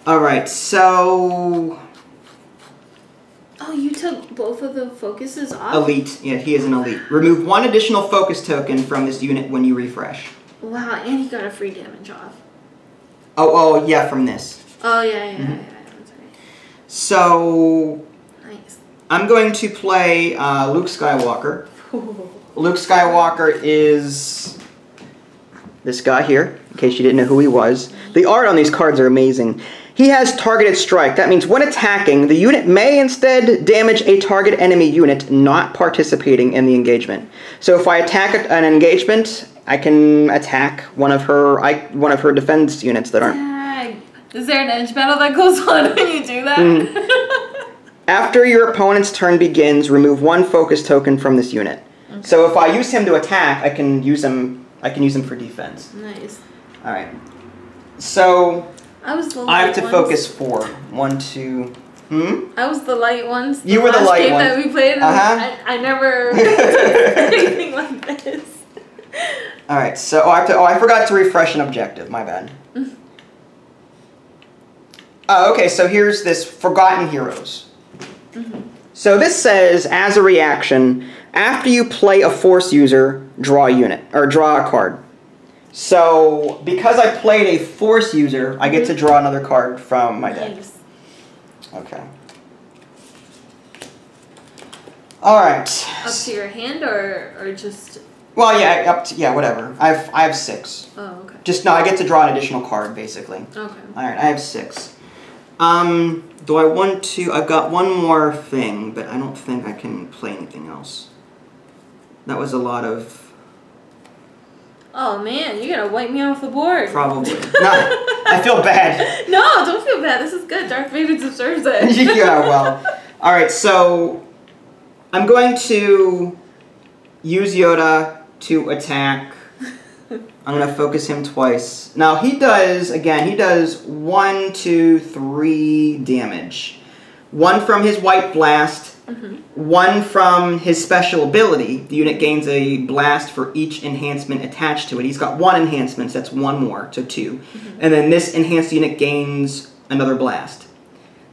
Alright, so... Oh, you took both of the focuses off? Elite. Yeah, he is an elite. Remove 1 additional focus token from this unit when you refresh. Wow, and he got a free damage off. Oh, yeah, from this. Oh, yeah, that's right. So... Nice. I'm going to play Luke Skywalker. Luke Skywalker is this guy here, in case you didn't know who he was. The art on these cards are amazing. He has targeted strike. That means when attacking, the unit may instead damage a target enemy unit not participating in the engagement. So if I attack an engagement, I can attack one of her defense units that aren't. Is there an edge battle that goes on when you do that? After your opponent's turn begins, remove 1 focus token from this unit. Okay. So if I use him to attack, I can use him for defense. Nice. All right. So I have to focus 4. 1, 2. I was the light ones. You were the light one. That we played. I never did anything like this. All right. So I forgot to refresh an objective. My bad. Okay. So here's this Forgotten Heroes. So this says, as a reaction, after you play a Force user, draw a unit, or draw a card. So, because I played a Force user, I get to draw another card from my deck. Nice. Okay. Alright. Up to your hand, or just... Well, yeah, whatever. I have 6. Oh, okay. I get to draw an additional card, basically. Okay. Alright, I have 6. Do I want to... I've got one more thing, but I don't think I can play anything else. That was a lot of... Oh man, you're gonna wipe me off the board. Probably. No, I feel bad. No, don't feel bad. This is good. Darth Vader deserves it. Yeah, well. Alright, so... I'm going to use Yoda to attack. I'm going to focus him twice. Now, he does 1, 2, 3 damage. 1 from his White Blast, 1 from his special ability. The unit gains a blast for each enhancement attached to it. He's got 1 enhancement, so that's 1 more, so 2. And then this enhanced unit gains another blast.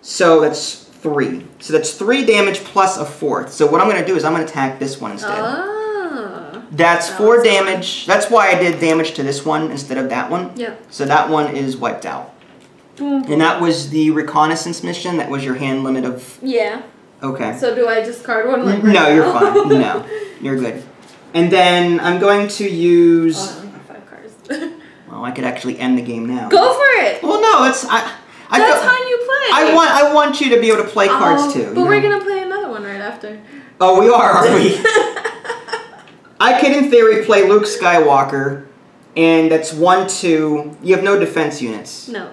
So that's 3. So that's 3 damage plus a 4th. So what I'm going to do is I'm going to attack this one instead. Oh. That's 4 damage. That's why I did damage to this one instead of that one. Yep. So that one is wiped out. And that was the reconnaissance mission. That was your hand limit of... Yeah. Okay. So do I discard one? Like no, you're fine. No, you're good. And then I'm going to use... Oh, I only have 5 cards. Well, I could actually end the game now. Go for it! Well, no, it's... That's how you play. I want you to be able to play cards too. But we're going to play another one right after. Oh, we are we? I could, in theory, play Luke Skywalker, and that's 1, 2. You have no defense units. No.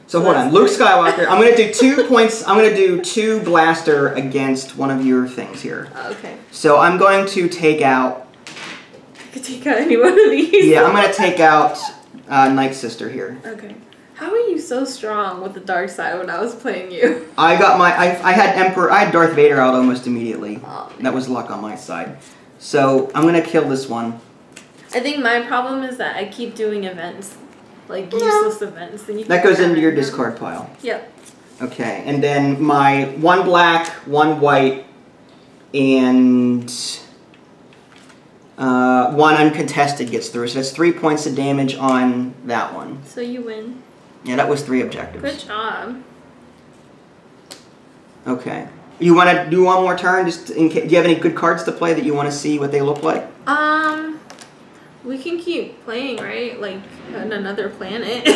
So hold on, Luke Skywalker. I'm gonna do 2 points. I'm gonna do 2 blaster against one of your things here. Okay. So I'm going to take out. You could take out any one of these. Yeah, I'm gonna take out Night Sister here. Okay. How are you so strong with the dark side when I was playing you? I got my. I had Darth Vader out almost immediately. Oh, that was luck on my side. So I'm gonna kill this one. I think my problem is that I keep doing events. Like useless events. Then you that goes into your discard pile. Yep. Okay, and then my 1 black, 1 white, and 1 uncontested gets through. So that's 3 points of damage on that one. So you win. Yeah, that was 3 objectives. Good job. Okay. You want to do one more turn? Just in case, do you have any good cards to play that you want to see what they look like? We can keep playing, right? Like on another planet.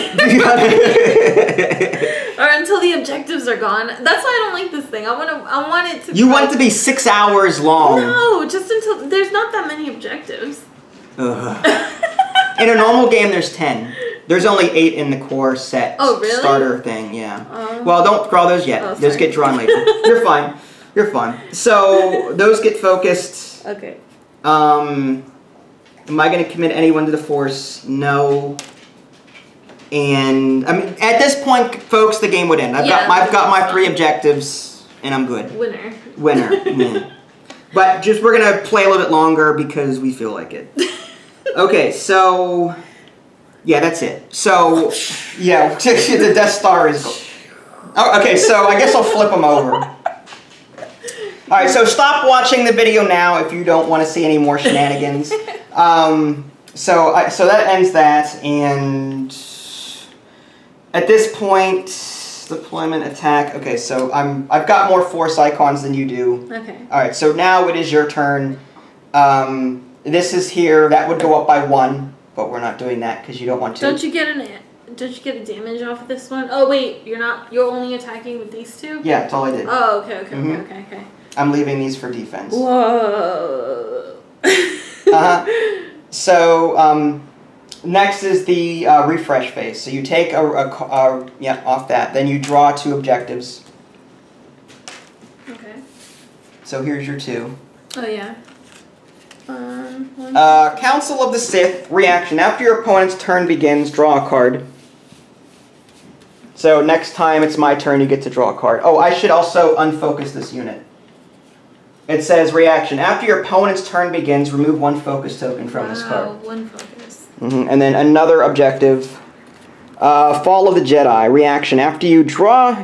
Or until the objectives are gone. That's why I don't like this thing. I want it to. You want it to be 6 hours long. No, just until there's not that many objectives. Ugh. In a normal game, there's 10. There's only 8 in the core set. Oh, really? Starter thing, yeah. Well, don't draw those yet. Those get drawn later. You're fine. You're fine. So those get focused. Okay. Am I going to commit anyone to the Force? No. And I mean, at this point, folks, the game would end. I've got my 3 objectives, and I'm good. Winner. Yeah. But just we're gonna play a little bit longer because we feel like it. Okay, so yeah, that's it. So yeah, the Death Star is. Oh, okay, so I guess I'll flip them over. All right, so stop watching the video now if you don't want to see any more shenanigans. So that ends that, and at this point, deployment attack. Okay, so I've got more Force icons than you do. Okay. All right, so now it is your turn. This is here. That would go up by 1, but we're not doing that because you don't want to. Don't you get a damage off of this one? Oh wait, you're not. You're only attacking with these 2. Yeah, that's all I did. Oh, okay. Okay. I'm leaving these for defense. Whoa. So next is the refresh phase. So you take off that, then you draw 2 objectives. Okay. So here's your 2. Oh yeah. Council of the Sith reaction. After your opponent's turn begins, draw a card. So next time it's my turn, you get to draw a card. Oh, I should also unfocus this unit. It says reaction. After your opponent's turn begins, remove 1 focus token from this card. 1 focus. And then another objective. Fall of the Jedi reaction. After your draw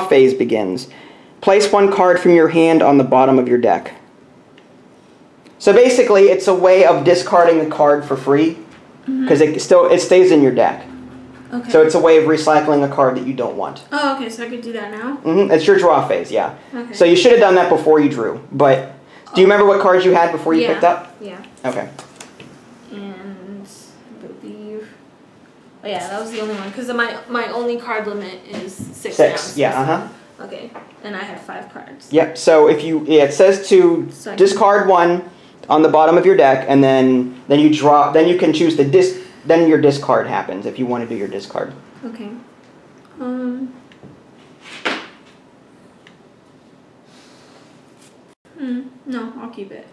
phase begins, place 1 card from your hand on the bottom of your deck. So basically, it's a way of discarding the card for free because it stays in your deck. Okay. So it's a way of recycling a card that you don't want. Oh, okay. So I could do that now. It's your draw phase, yeah. Okay. So you should have done that before you drew. But do you remember what cards you had before you picked up? Yeah. Okay. And I believe. Oh yeah, that was the only one because my only card limit is 6. 6. Yeah. Okay, and I had 5 cards. Yep. So if it says to discard 1 on the bottom of your deck, and then you draw. Then you can choose the Then your discard happens if you want to do your discard. Okay. No, I'll keep it.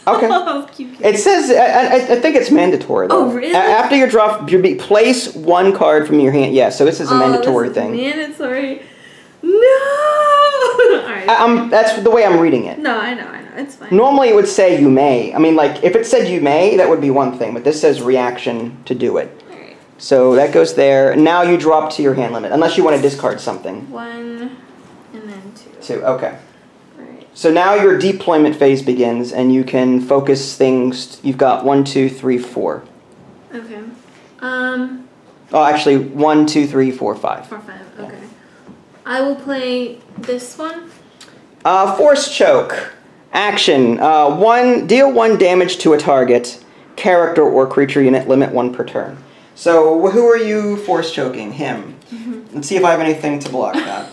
Okay. I'll keep it. It says I think it's mandatory though. Oh really? After your draw, place 1 card from your hand. Yeah. So this is a mandatory thing. Mandatory. No. All right. That's the way I'm reading it. No, I know. It's fine. Normally it would say you may. I mean, like, if it said you may, that would be one thing. But this says reaction to do it. Alright. So that goes there. Now you drop to your hand limit. Unless you want to discard something. 1 and then 2. 2, okay. Alright. So now your deployment phase begins, and you can focus things. You've got 1, 2, 3, 4. Okay. Oh, actually, 1, 2, 3, 4, 5. 4, 5, okay. I will play this one. Force choke. Action. Deal 1 damage to a target, character or creature unit, limit 1 per turn. So who are you force choking? Him. Let's see if I have anything to block that.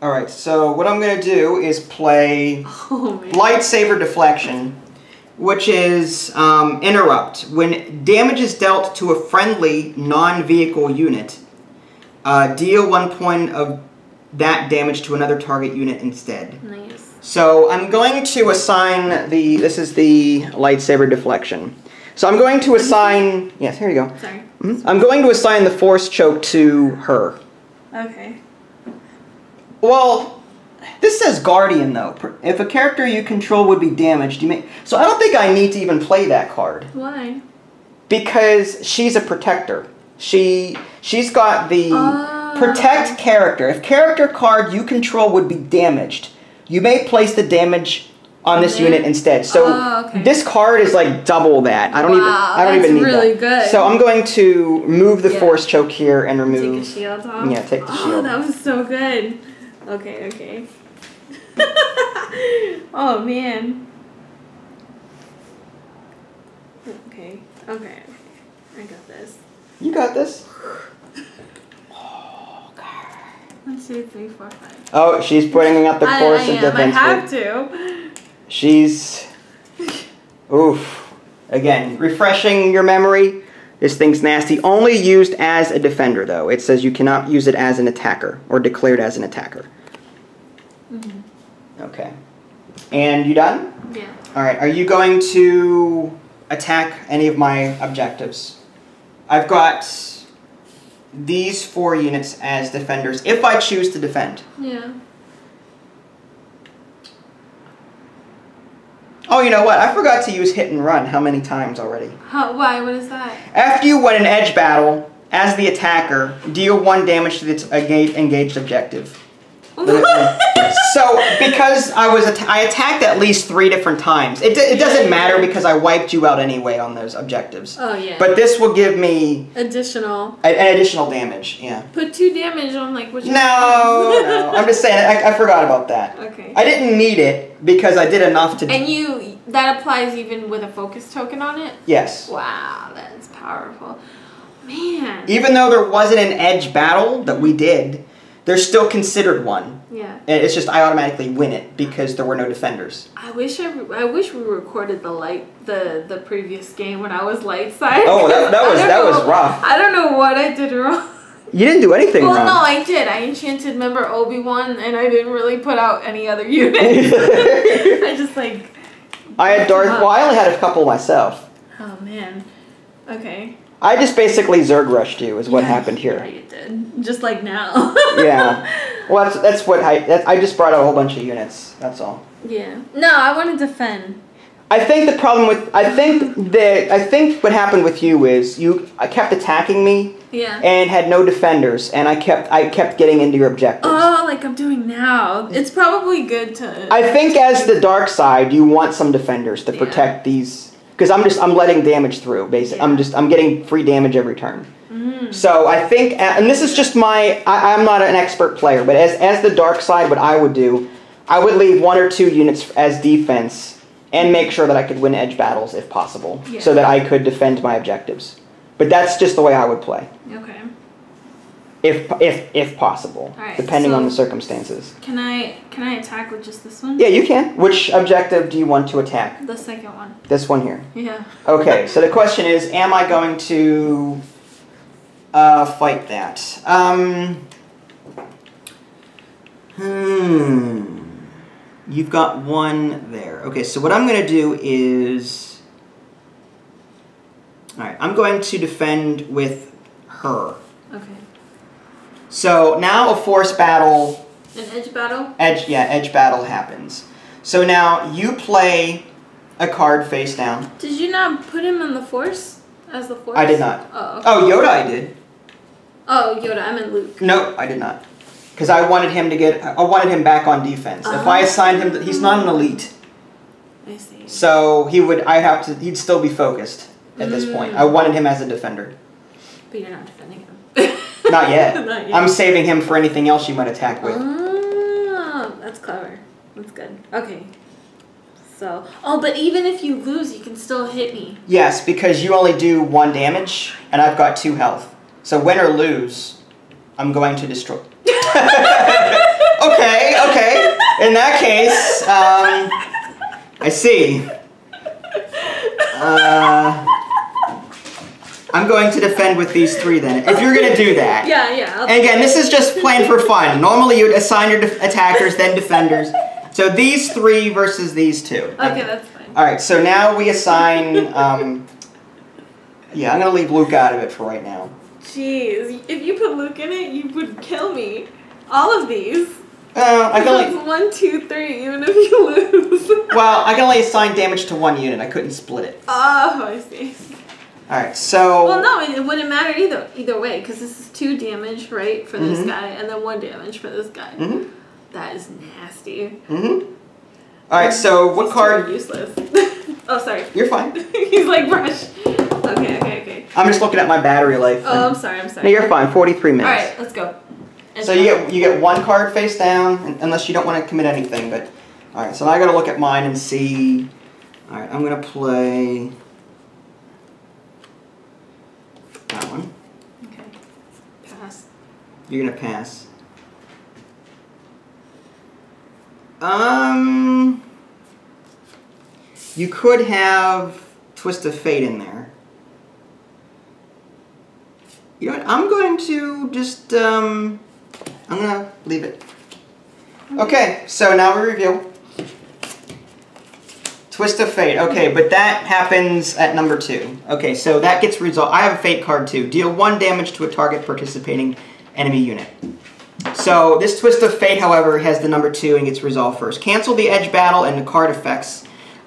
Alright, so what I'm going to do is play lightsaber deflection, which is interrupt. When damage is dealt to a friendly non-vehicle unit, deal 1 point of that damage to another target unit instead. Nice. So I'm going to assign this is the lightsaber deflection. So I'm going to assign, yes, here you go. Sorry. I'm going to assign the force choke to her. Okay. Well, this says Guardian, though. If a character you control would be damaged, you may... So I don't think I need to even play that card. Why? Because she's a protector. She's got the protect character. If character card you control would be damaged, you may place the damage on this unit instead. So this card is like double that. I don't even need really that. Good. So I'm going to move the force choke here and remove. Take the shield off. Yeah, take the shield. Oh, that was so good. Okay, okay. Oh, man. Okay, okay. I got this. You got this. 1, 2, 3, 4, 5. Oh, she's putting up the course of defense. I have to. She's... Oof. Again, refreshing your memory. This thing's nasty. Only used as a defender, though. It says you cannot use it as an attacker or declared as an attacker. Mm-hmm. Okay. And you done? Yeah. All right. Are you going to attack any of my objectives? I've got these 4 units as defenders, if I choose to defend. Yeah. Oh, you know what? I forgot to use hit and run how many times already? Why? What is that? After you win an edge battle, as the attacker, deal 1 damage to its engaged objective. So, because I attacked at least 3 different times. It doesn't matter because I wiped you out anyway on those objectives. Oh, yeah. But this will give me... Additional. An additional damage, yeah. Put 2 damage on, like, what you... No. I'm just saying, I forgot about that. Okay. I didn't need it because I did enough to... And that applies even with a focus token on it? Yes. Wow, that's powerful. Man. Even though there wasn't an edge battle that we did, there's still considered one. Yeah. And it's just I automatically win it because there were no defenders. I wish we recorded the previous game when I was light side. Oh, that was rough. I don't know what I did wrong. You didn't do anything wrong. Well, no, I did. I enchanted member Obi-Wan, and I didn't really put out any other units. I just like... I had Darth... Well, I only had a couple myself. Oh, man. Okay. I just basically Zerg rushed you is what happened here. Yeah, you did. Just like now. Yeah. Well, that's what I just brought out a whole bunch of units. That's all. Yeah. No, I want to defend. I think the problem with... I think what happened with you is you kept attacking me. Yeah. And had no defenders, and I kept getting into your objectives. Oh, like I'm doing now. It's probably good to... I think as the dark side, you want some defenders to protect these... Because I'm letting damage through, basically. Yeah. I'm getting free damage every turn. Mm. So I think... And this is just my... I'm not an expert player, but as the dark side, what I would do, I would leave 1 or 2 units as defense and make sure that I could win edge battles if possible, so that I could defend my objectives. But that's just the way I would play. Okay. If possible, depending on the circumstances. Can I attack with just this one? Yeah, you can. Which objective do you want to attack? The second one. This one here. Yeah. Okay. So the question is, am I going to fight that? You've got 1 there. Okay. So what I'm going to do is. Alright, I'm going to defend with her. Okay. So now a force battle... An edge battle? Edge battle happens. So now you play a card face down. Did you not put him in the force? As the force? I did not. Oh, okay. Oh, Yoda I did. Oh, Yoda, I meant Luke. No, I did not. Because I wanted him back on defense. If I assigned him... He's not an elite. I see. So he'd still be focused. At this point, I wanted him as a defender. But you're not defending him. Not yet. Not yet. I'm saving him for anything else you might attack with. Oh, that's clever. That's good. Okay. So, but even if you lose, you can still hit me. Yes, because you only do 1 damage, and I've got 2 health. So win or lose, I'm going to destroy. Okay. In that case, I see. I'm going to defend with these 3 then. If you're going to do that. Yeah. And again, this is just playing for fun. Normally you would assign your attackers, then defenders. So these 3 versus these 2. Okay, that's fine. Alright, so now we assign... yeah, I'm going to leave Luke out of it for right now. Jeez, if you put Luke in it, you would kill me. All of these. I can only... 1, 2, 3, even if you lose. Well, I can only assign damage to 1 unit. I couldn't split it. Oh, I see. Alright, so... Well, no, it wouldn't matter either way, because this is 2 damage, right, for this guy, and then 1 damage for this guy. That is nasty. Alright, so what card... Useless. Oh, sorry. You're fine. He's like, brush. Okay. I'm just looking at my battery life. Oh, I'm sorry. No, you're fine. 43 minutes. Alright, let's go. So you get one card face down, unless you don't want to commit anything. But all right, so now I got to look at mine and see. All right, I'm gonna play that one. Okay. Pass. You're gonna pass. You could have Twist of Fate in there. You know what? I'm going to just I'm gonna leave it. Okay, so now we reveal Twist of Fate. Okay, but that happens at number 2. Okay, so that gets resolved. I have a Fate card too. Deal 1 damage to a target participating enemy unit. So this Twist of Fate, however, has the number 2 and gets resolved first. Cancel the edge battle and the card effects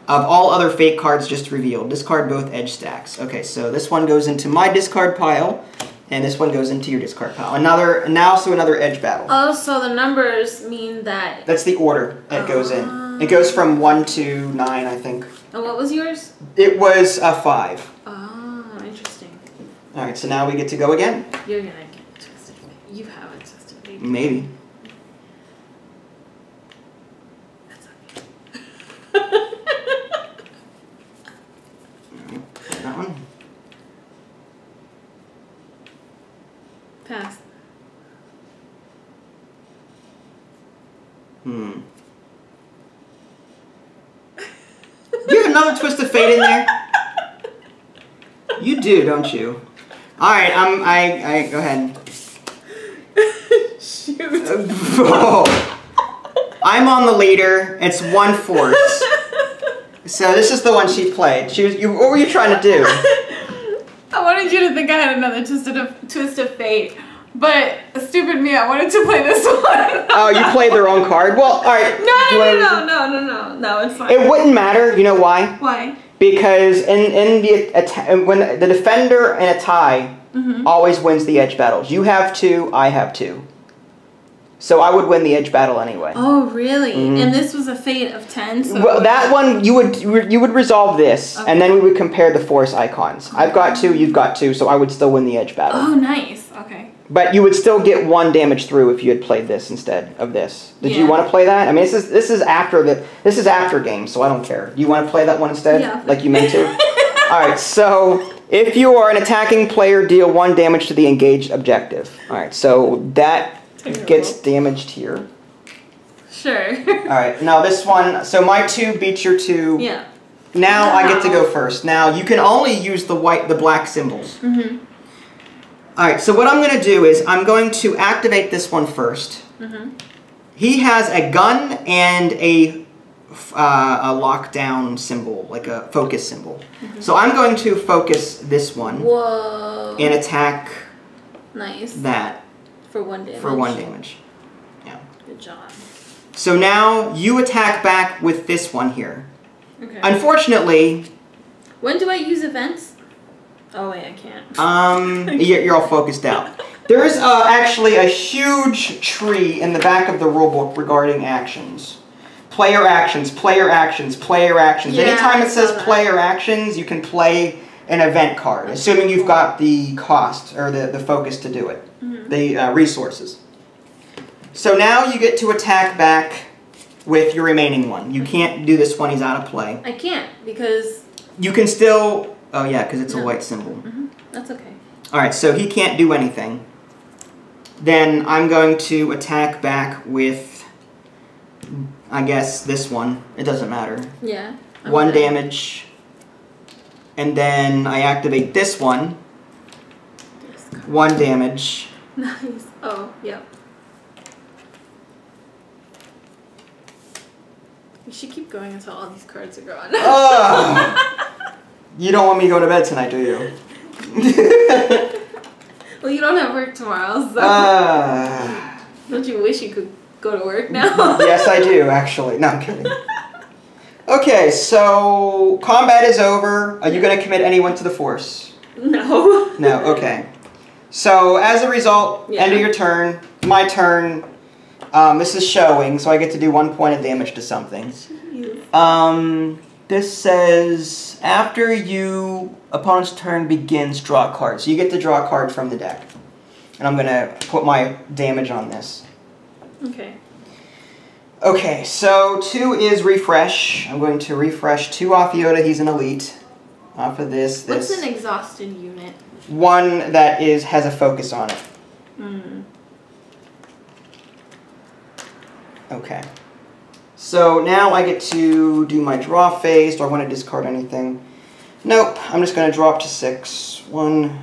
of all other Fate cards just revealed. Discard both edge stacks. Okay, so this one goes into my discard pile, and this one goes into your discard pile. Another edge battle. Oh, so the numbers mean that... That's the order that goes in. It goes from 1 to 9, I think. And what was yours? It was a 5. Oh, interesting. All right, so now we get to go again. You're gonna get Twisted Fate. You have a Twisted Fate. Maybe. That's okay. That one. Pass. You have another Twist of Fate in there? You do, don't you? All right, I go ahead. Shoot. I'm on the leader. It's 1 force. So this is the one she played. What were you trying to do? I wanted you to think I had another Twist of Fate, but stupid me, I wanted to play this one. Oh, you played the wrong card? Well, all right. No, it's fine. It wouldn't matter. You know why? Why? Because when the defender in a tie always wins the edge battles. You have 2, I have 2. So I would win the edge battle anyway. Oh, really? And this was a Fate of 10? So well, that one, you would resolve this, and then we would compare the force icons. I've got 2, you've got 2, so I would still win the edge battle. Oh, nice. Okay. But you would still get 1 damage through if you had played this instead of this. Did you want to play that? I mean, this is after game, so I don't care. Do you want to play that one instead? Yeah. Like you meant to? All right, so if you are an attacking player, deal 1 damage to the engaged objective. All right, so that gets damaged here. Sure. All right, now this one, so my 2 beats your 2. Yeah. Now I get to go first. Now you can only use the black symbols. All right, so what I'm going to do is I'm going to activate this one first. He has a gun and a lockdown symbol, like a focus symbol. So I'm going to focus this one. Whoa. And attack that. For 1 damage. For 1 damage. Yeah. Good job. So now you attack back with this one here. Okay. Unfortunately... When do I use events? Oh, wait, I can't. You're all focused out. There is actually a huge tree in the back of the rulebook regarding actions. Player actions, player actions, player actions. Yeah, Anytime it says player actions, you can play an event card, assuming you've got the cost or the focus to do it, the resources. So now you get to attack back with your remaining one. You can't do this one, he's out of play. I can't, because... You can still... Oh yeah, because it's a white symbol. That's okay. Alright, so he can't do anything. Then I'm going to attack back with, I guess, this one. It doesn't matter. Yeah. 1 damage. And then I activate this one. 1 damage. Nice. Oh, yep. You should keep going until all these cards are gone. You don't want me to go to bed tonight, do you? Well, you don't have work tomorrow, so... Don't you wish you could go to work now? Yes, I do, actually. No, I'm kidding. Okay, so combat is over. Are you going to commit anyone to the Force? No. No, okay. So, as a result, end of your turn, my turn, this is showing, so I get to do 1 point of damage to something. Jeez. This says, after opponent's turn begins, draw a card. So you get to draw a card from the deck. And I'm going to put my damage on this. Okay. Okay, so 2 is refresh. I'm going to refresh 2 off Yoda. He's an elite. Off of this. What's an exhausted unit? One that has a focus on it. Hmm. Okay. So now I get to do my draw phase. Do I want to discard anything? Nope. I'm just going to drop to 6. 1,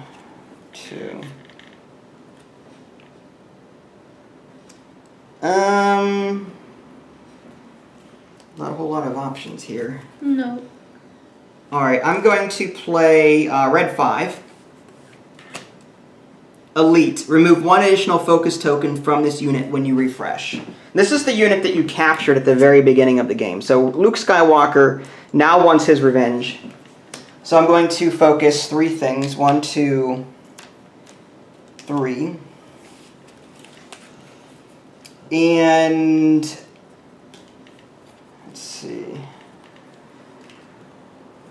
2. Not a whole lot of options here. No. Alright, I'm going to play red 5. Elite. Remove 1 additional focus token from this unit when you refresh. This is the unit that you captured at the very beginning of the game. So Luke Skywalker now wants his revenge. So I'm going to focus 3 things. 1, 2, 3. And let's see.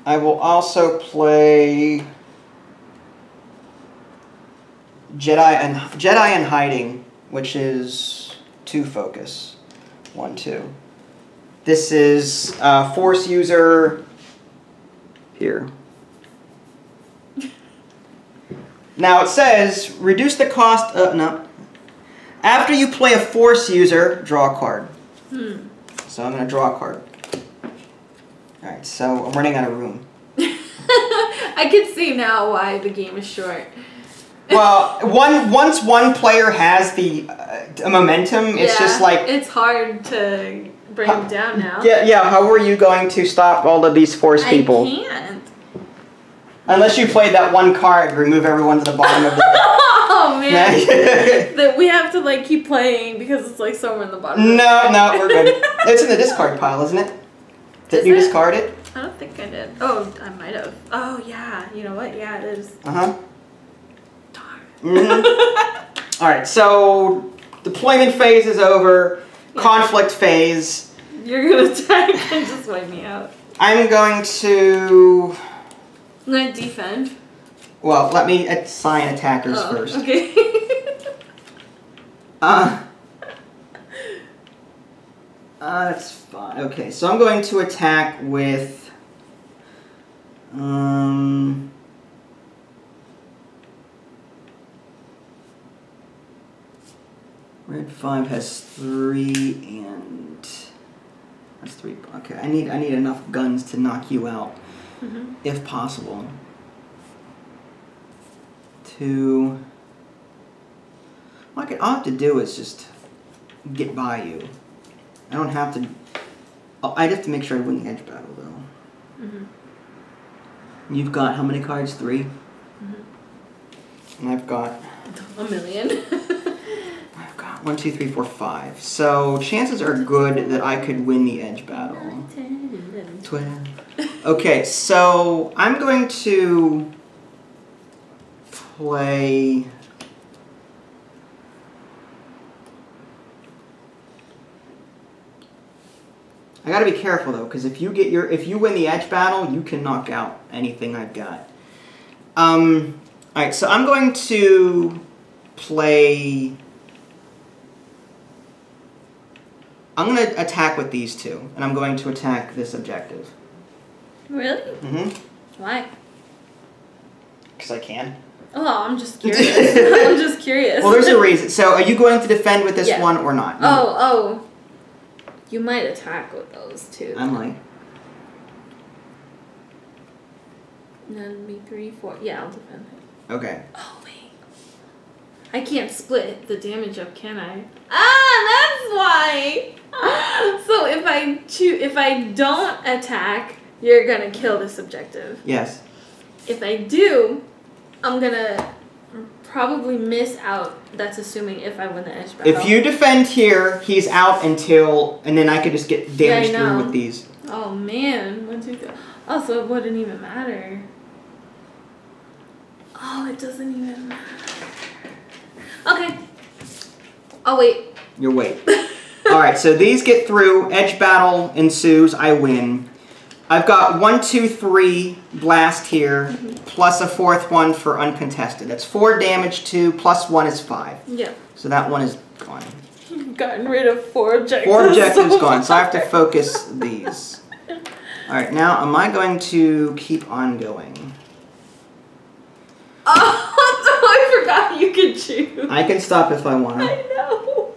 I will also play Jedi in Hiding, which is 2 focus. 1, 2. This is Force user here. Now it says reduce the cost. No. After you play a Force user, draw a card. So I'm going to draw a card. Alright, so I'm running out of room. I can see now why the game is short. Well, once one player has the momentum, it's just like... It's hard to bring them down now. Yeah, how are you going to stop all of these Force people? I can't. Unless you play that one card, remove everyone to the bottom of the... Oh, man. That we have to, like, keep playing because it's, like, somewhere in the bottom. No, we're good. It's in the discard pile, isn't it? Did you discard it? I don't think I did. Oh, I might have. Oh, yeah. You know what? Yeah, it is. Uh-huh. Darn. Alright, so deployment phase is over. Yeah. Conflict phase. You're going to attack and just wipe me out. I'm going to... I'm going to defend. Well, let me assign attackers first. Okay. That's fine. Okay, so I'm going to attack with... Red 5 has 3 and... That's 3. Okay, I need enough guns to knock you out, if possible. 2... All I have to do is just get by you. I don't have to... I'd have to make sure I win the edge battle, though. You've got how many cards? 3? And I've got... A million. I've got 1, 2, 3, 4, 5. So chances are good that I could win the edge battle. 10, 11, 12. Okay, so I'm going to play... I gotta be careful though, because if you win the edge battle, you can knock out anything I've got. Alright, so I'm going to play... I'm going to attack with these 2, and I'm going to attack this objective. Really? Why? Because I can. Oh, I'm just curious. I'm just curious. Well, there's a reason. So, are you going to defend with this one or not? No. Oh. You might attack with those 2. I might. None, me 3, 4. Yeah, I'll defend it. Okay. Oh, wait. I can't split the damage up, can I? Ah, that's why! So if I don't attack, you're gonna kill this objective. Yes. If I do, I'm gonna probably miss out. That's assuming if I win the edge battle. If you defend here, he's out until, and then I could just get damage through with these. Oh man, 1, 2, 3. Oh, so it wouldn't even matter. Oh, it doesn't even matter. Okay. I'll wait. You'll wait. Alright, so these get through. Edge battle ensues. I win. I've got 1, 2, 3 blast here, plus a 4th one for uncontested. That's 4 damage to, plus 1 is 5. Yeah. So that one is gone. You've gotten rid of 4 objectives. 4 objectives gone, so I have to focus these. Alright, now am I going to keep on going? Oh, I forgot you could choose. I can stop if I want. I know.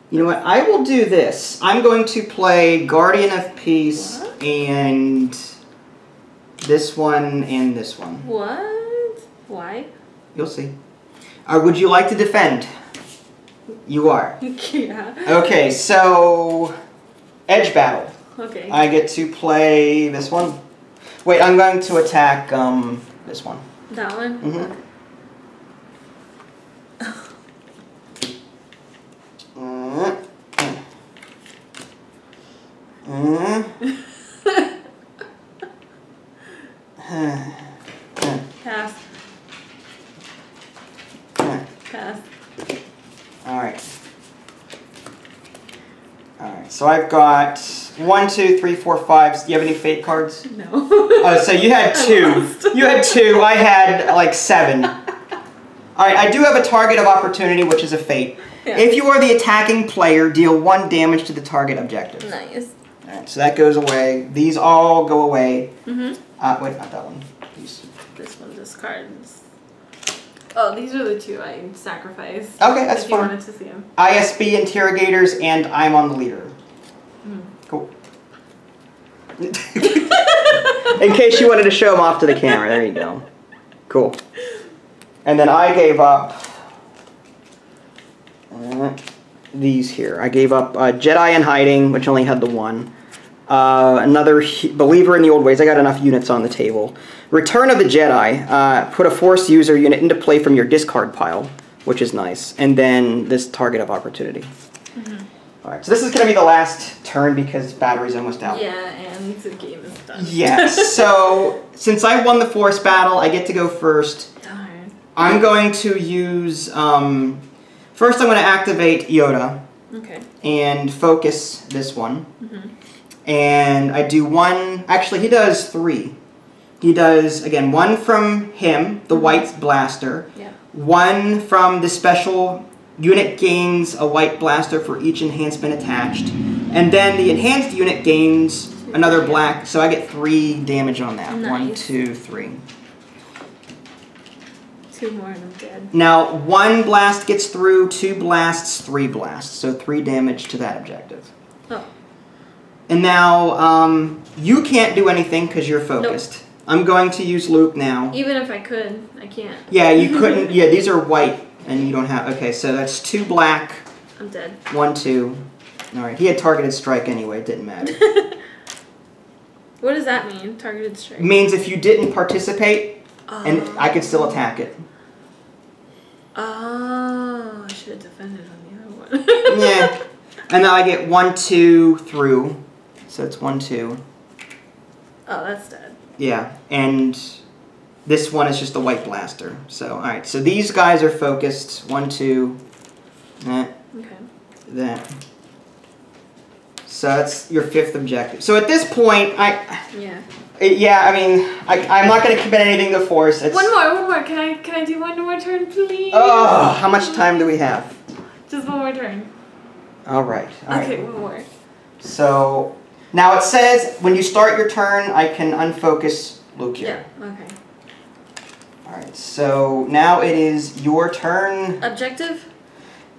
You know what? I will do this. I'm going to play Guardian of Peace and this one and this one. What? Why? You'll see. Would you like to defend? You are. Yeah. Okay, so edge battle. Okay. I get to play this one. Wait, I'm going to attack this one. That one? Mm-hmm. Pass. Pass. Alright. Alright, so I've got 1, 2, 3, 4, 5. Do you have any fate cards? No. Oh, so you had 2. You had 2. I had like 7. Alright, I do have a target of opportunity, which is a fate. Yeah. If you are the attacking player, deal 1 damage to the target objective. Nice. Alright, so that goes away. These all go away. Mm-hmm. Wait, not that one. These. This one discards. Oh, these are the 2 I sacrificed. Okay, that's if fine. you wanted to see them. ISB interrogators, and I'm on the leader. Cool. In case you wanted to show them off to the camera, there you go. Cool. And then I gave up these here. I gave up Jedi in Hiding, which only had the 1. Another Believer in the Old Ways. I got enough units on the table. Return of the Jedi. Put a Force user unit into play from your discard pile, which is nice. And then this target of opportunity. Alright, so this is going to be the last turn because battery's almost out. Yeah, and the game is done. Yes, so since I won the Force battle, I get to go first. Darn. I'm going to use, first I'm going to activate Yoda. Okay. And focus this one. And I do 1, actually he does 3. He does, again, 1 from him, the white blaster. Yeah. 1 from the special unit gains a white blaster for each enhancement attached. And then the enhanced unit gains another black, so I get 3 damage on that. Nice. 1, 2, 3. 2 more and I'm dead. Now, 1 blast gets through, 2 blasts, 3 blasts. So 3 damage to that objective. Oh. And now, you can't do anything because you're focused. Nope. I'm going to use Luke now. Even if I could, I can't. Yeah, you couldn't. Yeah, these are white, and you don't have... Okay, so that's 2 black. I'm dead. 1, 2. Alright, he had targeted strike anyway. It didn't matter. What does that mean, targeted strike? It means if you didn't participate, and I could still attack it. Oh, I should have defended on the other one. Yeah. And then I get 1, 2 through. So it's 1, 2. Oh, that's dead. Yeah, and this one is just a white blaster. So, alright, so these guys are focused. 1, 2. That. Okay. That. So that's your 5th objective. So at this point, yeah, I mean, I'm not going to commit anything to Force. It's, one more. Can I do one more turn, please? Oh, how much time do we have? Just one more turn. All right. Okay, one more. So now it says when you start your turn, I can unfocus Luke here. Yeah. Okay. All right. So now it is your turn. Objective?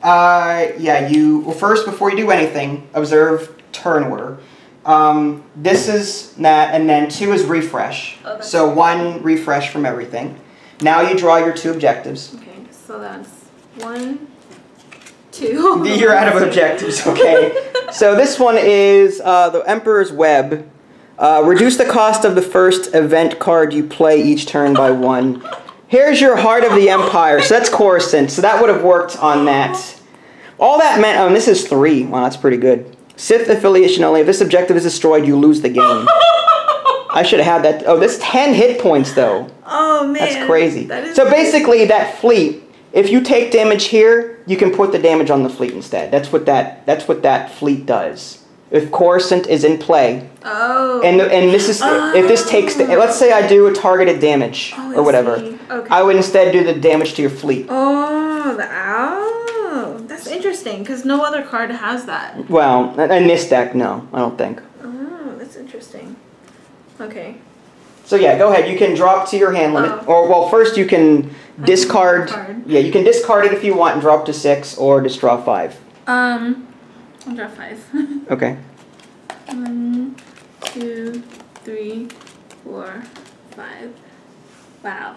Yeah. Well, first, before you do anything, observe turn order. This is that, and then 2 is refresh. Okay. So 1 refresh from everything. Now you draw your 2 objectives. Okay, so that's 1, 2. You're out of objectives, okay. So this one is the Emperor's Web. Reduce the cost of the first event card you play each turn by 1. Here's your Heart of the Empire. So that's Coruscant. So that would have worked on that. All that meant, this is 3. Wow, that's pretty good. Sith affiliation only. If this objective is destroyed, you lose the game. I should have had that. Oh, this 10 hit points, though. Oh, man. That's crazy. That is so basically, that fleet, if you take damage here, you can put the damage on the fleet instead. That's what that fleet does. if Coruscant is in play. Oh. And this is if this takes let's say I do a targeted damage or whatever. Okay. I would instead do the damage to your fleet. Oh, that's interesting because no other card has that. Well, in this deck, no, I don't think. Oh, that's interesting. Okay. So yeah, go ahead. You can drop to your hand limit, or well, first you can discard. Yeah, you can discard it if you want and drop to 6, or just draw 5. I'll draw 5. Okay. 1, 2, 3, 4, 5. Wow,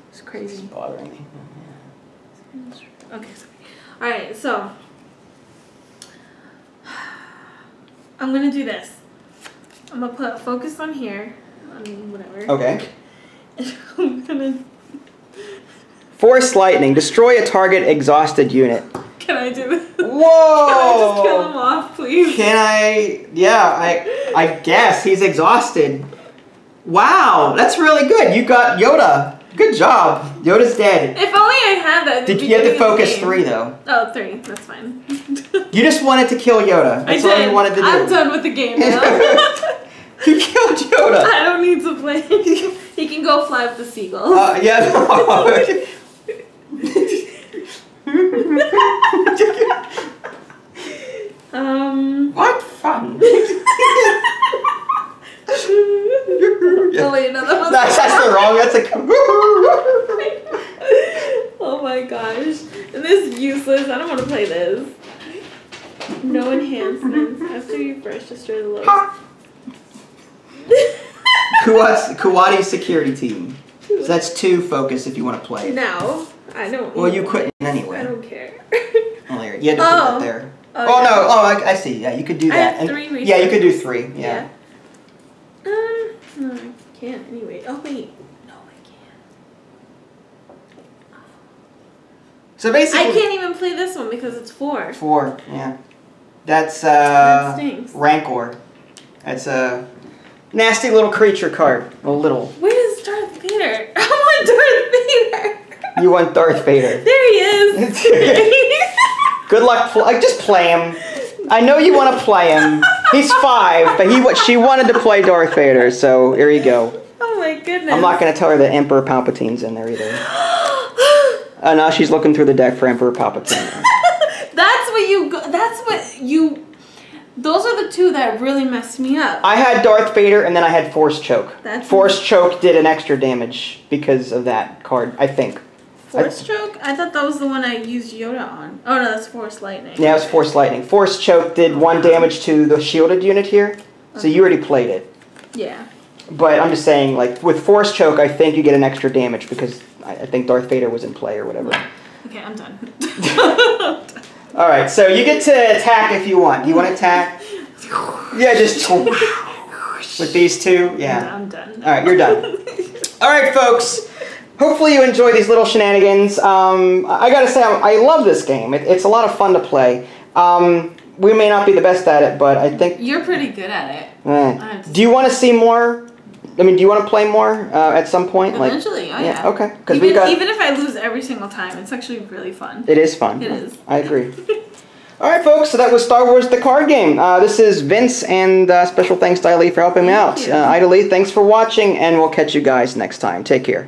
it's crazy. It's bothering me. Okay, sorry. All right, so I'm gonna do this. I'm gonna put focus on here, on whatever. Okay. I'm gonna. Force lightning. Destroy a target exhausted unit. Can I do this? Whoa! Can I just kill him off, please? Can I? Yeah, I guess he's exhausted. Wow, that's really good. You got Yoda. Good job. Yoda's dead. If only I had that. You have to focus 3 though. Oh, 3. That's fine. You just wanted to kill Yoda. That's all you wanted to do. I'm done with the game now. You killed Yoda. I don't need to play. He can go fly with the seagulls. Yeah. What fun? Oh wait, no, that was that's the wrong. That's like. Oh my gosh, this is useless. I don't want to play this. No enhancements. After you first destroy the lowest. Kuwati security team. So that's 2 focus if you want to play. No, I don't. Well, you couldn't anyway. I don't care. Oh, you had to put that there. Oh no. Oh, I see. Yeah, you could do that. I have 3 resources. Yeah, you could do 3. Yeah. No, I can't anyway. Oh wait, no, I can't. So basically, I can't even play this one because it's 4. 4. Yeah. That's That stinks. Rancor. That's a nasty little creature card. A little. Where's Darth Vader? I want Darth Vader. You want Darth Vader. There he is. Good luck. Just play him. I know you want to play him. He's 5, but she wanted to play Darth Vader, so here you go. Oh my goodness. I'm not going to tell her that Emperor Palpatine's in there either. Now she's looking through the deck for Emperor Palpatine. Those are the 2 that really messed me up. I had Darth Vader and then I had Force Choke. Force Choke did an extra damage because of that card, I think. Force Choke? I thought that was the one I used Yoda on. Oh no, that's Force Lightning. Yeah, it was Force Lightning. Force Choke did 1 damage to the shielded unit here, so you already played it. Yeah. But I'm just saying, like, with Force Choke, I think you get an extra damage because I think Darth Vader was in play or whatever. Okay, I'm done. Alright, so you get to attack if you want. Do you want to attack? Yeah, just with these 2? Yeah. I'm done. Alright, you're done. Alright, folks. Hopefully you enjoy these little shenanigans. I gotta say, I love this game. It's a lot of fun to play. We may not be the best at it, but I think... You're pretty good at it. Do you want to see more? I mean, do you want to play more at some point? Eventually, yeah. Okay. Even if I lose every single time, it's actually really fun. It is fun. It is. I agree. Alright, folks, so that was Star Wars the card game. This is Vince, and special thanks to Ida Lee for helping me out. Ida Lee, thanks for watching, and we'll catch you guys next time. Take care.